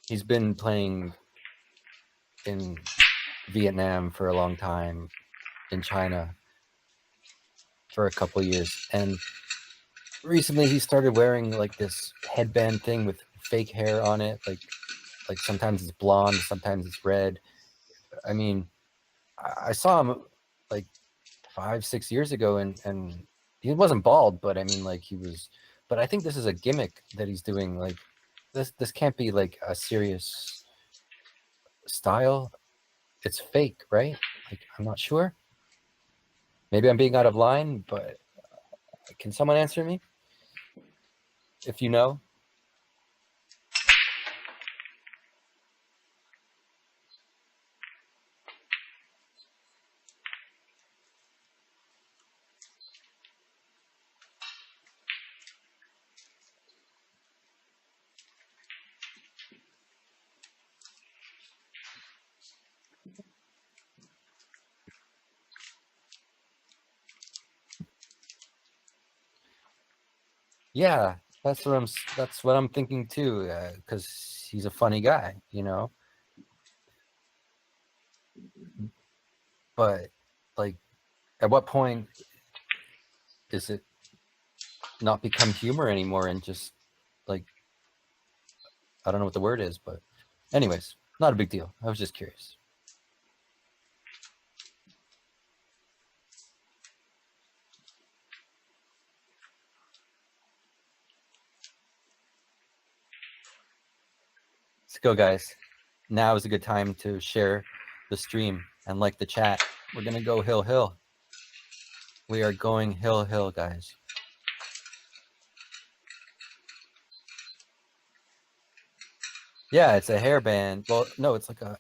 he's been playing in Vietnam for a long time, in China for a couple years, and recently he started wearing like this headband thing with fake hair on it, like sometimes it's blonde, sometimes it's red. I mean, I saw him like 5-6 years ago, and he wasn't bald, but I mean, like he was. But I think this is a gimmick that he's doing. Like this can't be like a serious style. It's fake, right? Like I'm not sure. Maybe I'm being out of line, but can someone answer me if you know? Yeah, that's what I'm thinking too, because he's a funny guy, you know. But like, at what point is it not become humor anymore and just like, I don't know what the word is, but anyways, not a big deal. I was just curious. Let's go, guys. Now is a good time to share the stream and like the chat. We're gonna go hill hill. We are going hill hill, guys. Yeah, it's a hairband. Well, no, it's like a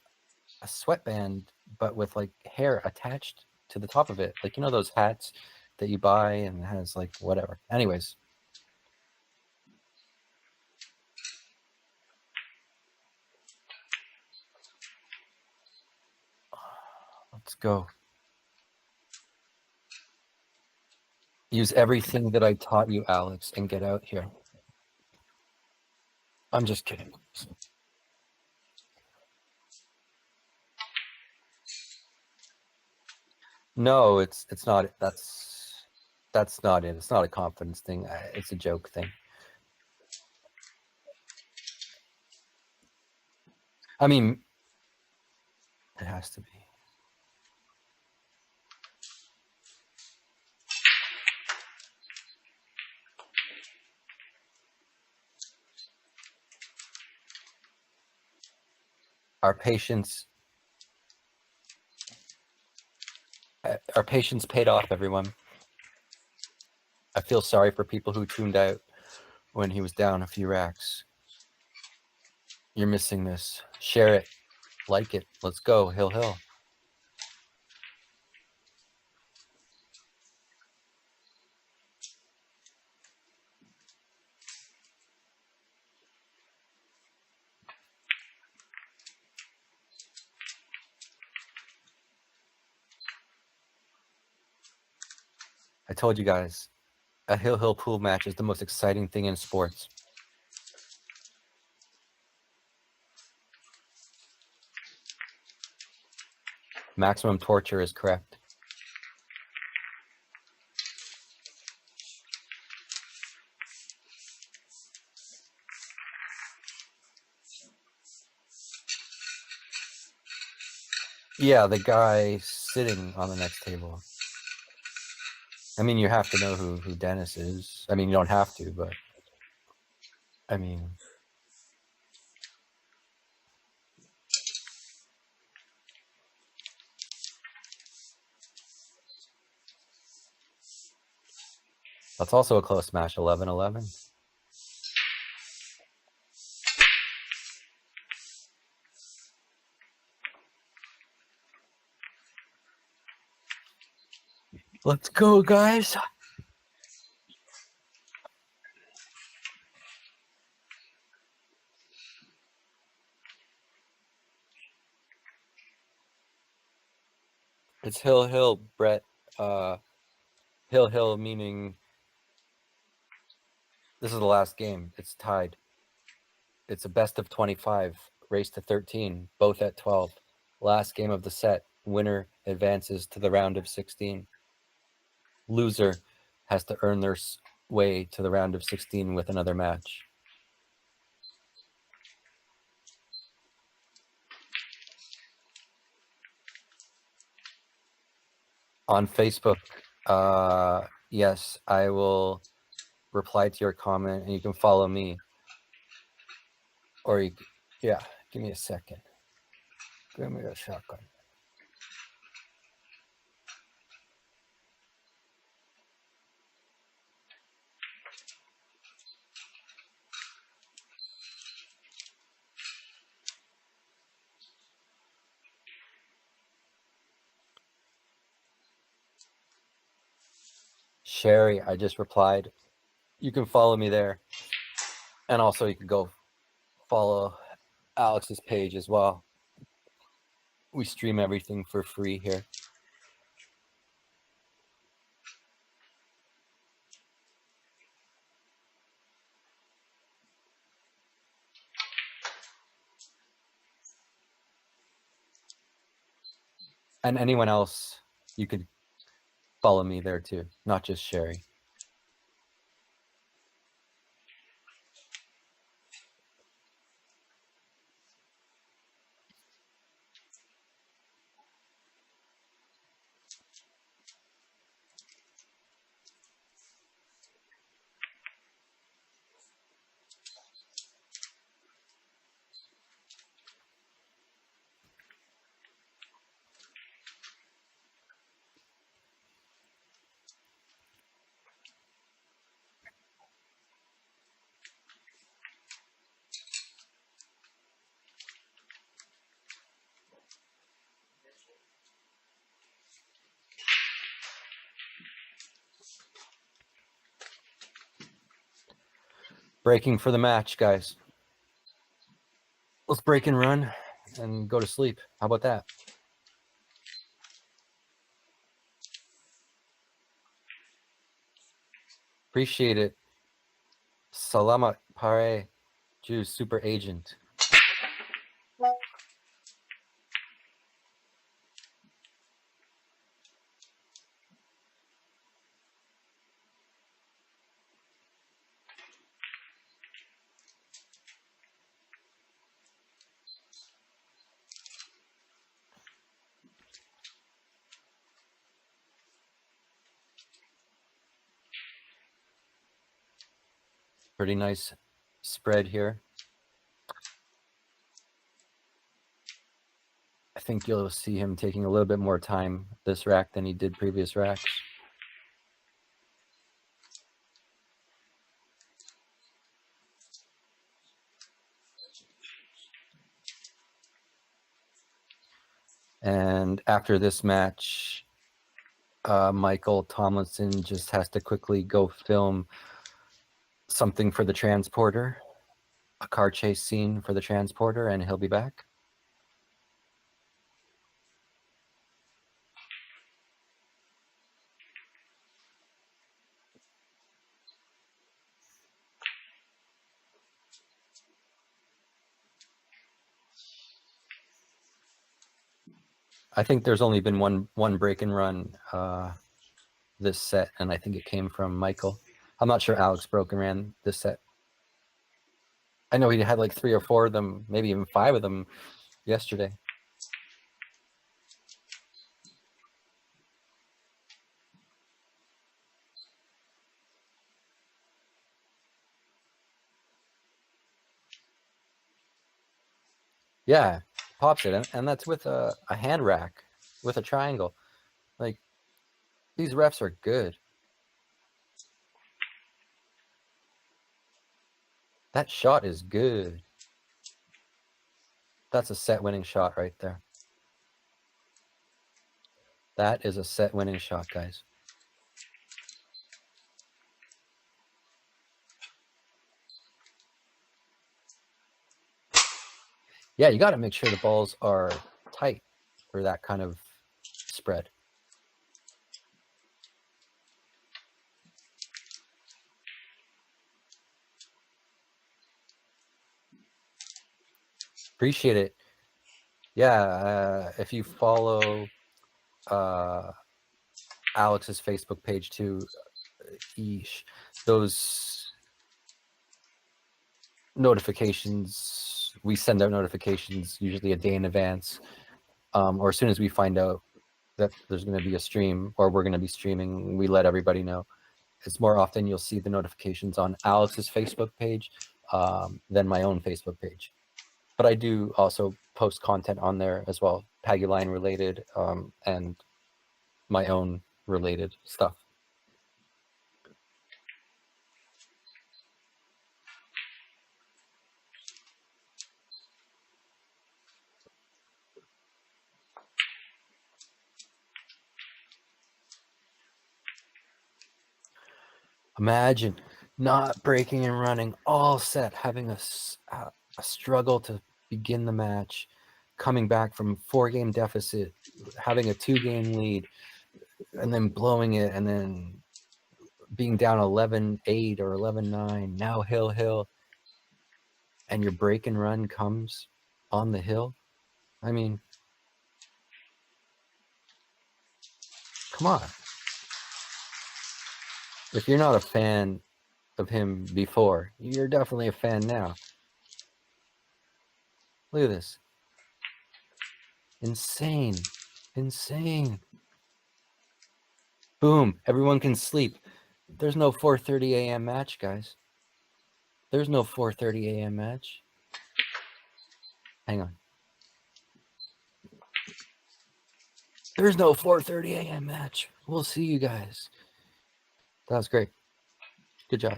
sweatband, but with like hair attached to the top of it. Like, you know those hats that you buy and it has like whatever. Anyways. Let's go. Use everything that I taught you, Alex, and get out here. I'm just kidding. No, it's not. That's not it. It's not a confidence thing. It's a joke thing. I mean, it has to be. Our patience paid off, everyone. I feel sorry for people who tuned out when he was down a few racks. You're missing this. Share it. Like it. Let's go. Hill. I told you guys, a Hill pool match is the most exciting thing in sports. Maximum torture is correct. Yeah, the guy sitting on the next table. I mean, you have to know who Dennis is. I mean, you don't have to, but I mean, that's also a close match, 11-11. Let's go, guys. It's Hill, Brett. Hill meaning this is the last game. It's tied. It's a best of 25, race to 13, both at 12. Last game of the set. Winner advances to the round of 16. Loser has to earn their way to the round of 16 with another match. On Facebook, yes, I will reply to your comment and you can follow me. Or you, yeah, give me a second. Give me a shotgun. Sherry, I just replied. You can follow me there. And also you can go follow Alex's page as well. We stream everything for free here. And anyone else, you could follow me there too, not just Sherry. Breaking for the match, guys. Let's break and run and go to sleep. How about that? Appreciate it. Salamat pare, Jew super agent. Pretty nice spread here. I think you'll see him taking a little bit more time this rack than he did previous racks. And after this match, Michael Tomlinson just has to quickly go film something for the transporter, a car chase scene for the transporter, and he'll be back. I think there's only been one break and run this set, and I think it came from Michael. I'm not sure Alex broke and ran this set. I know he had like 3 or 4 of them, maybe even 5 of them yesterday. Yeah, pops it, and that's with a hand rack, with a triangle. Like, these refs are good. That shot is good. That's a set-winning shot right there. That is a set-winning shot, guys. Yeah, you got to make sure the balls are tight for that kind of spread. Appreciate it. Yeah, if you follow Alex's Facebook page too, those notifications, we send out notifications usually a day in advance, or as soon as we find out that there's going to be a stream or we're going to be streaming, we let everybody know. It's more often you'll see the notifications on Alex's Facebook page than my own Facebook page. But I do also post content on there as well, Pagulayan related and my own related stuff. Imagine not breaking and running all set, having a struggle to begin the match, coming back from 4-game deficit, having a 2-game lead, and then blowing it, and then being down 11-8 or 11-9, now hill, and your break and run comes on the hill. I mean, come on. If you're not a fan of him before, you're definitely a fan now. Look at this. Insane. Insane. Boom. Everyone can sleep. There's no 4:30 a.m. match, guys. There's no 4:30 a.m. match. Hang on. There's no 4:30 a.m. match. We'll see you guys. That was great. Good job.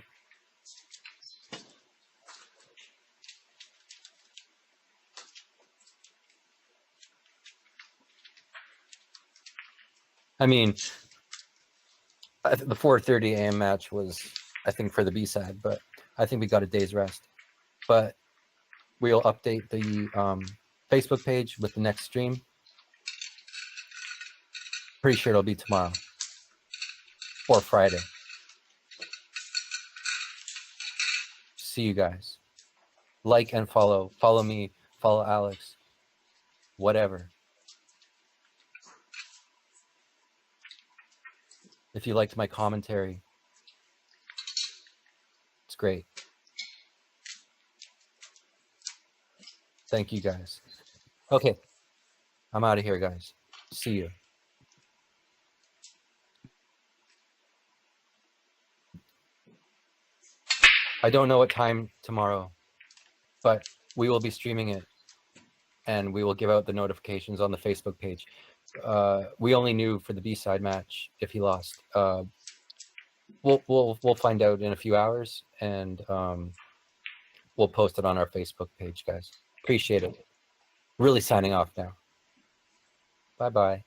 I mean, the 4:30 a.m. match was, I think, for the B-side, but I think we got a day's rest. But we'll update the Facebook page with the next stream. Pretty sure it'll be tomorrow or Friday. See you guys. Like and follow. Follow me. Follow Alex. Whatever. If you liked my commentary, it's great. Thank you, guys. Okay. I'm out of here, guys. See you. I don't know what time tomorrow, but we will be streaming it, and we will give out the notifications on the Facebook page. We only knew for the B-side match if he lost. We'll find out in a few hours, and we'll post it on our Facebook page, guys. Appreciate it. Really signing off now. Bye-bye.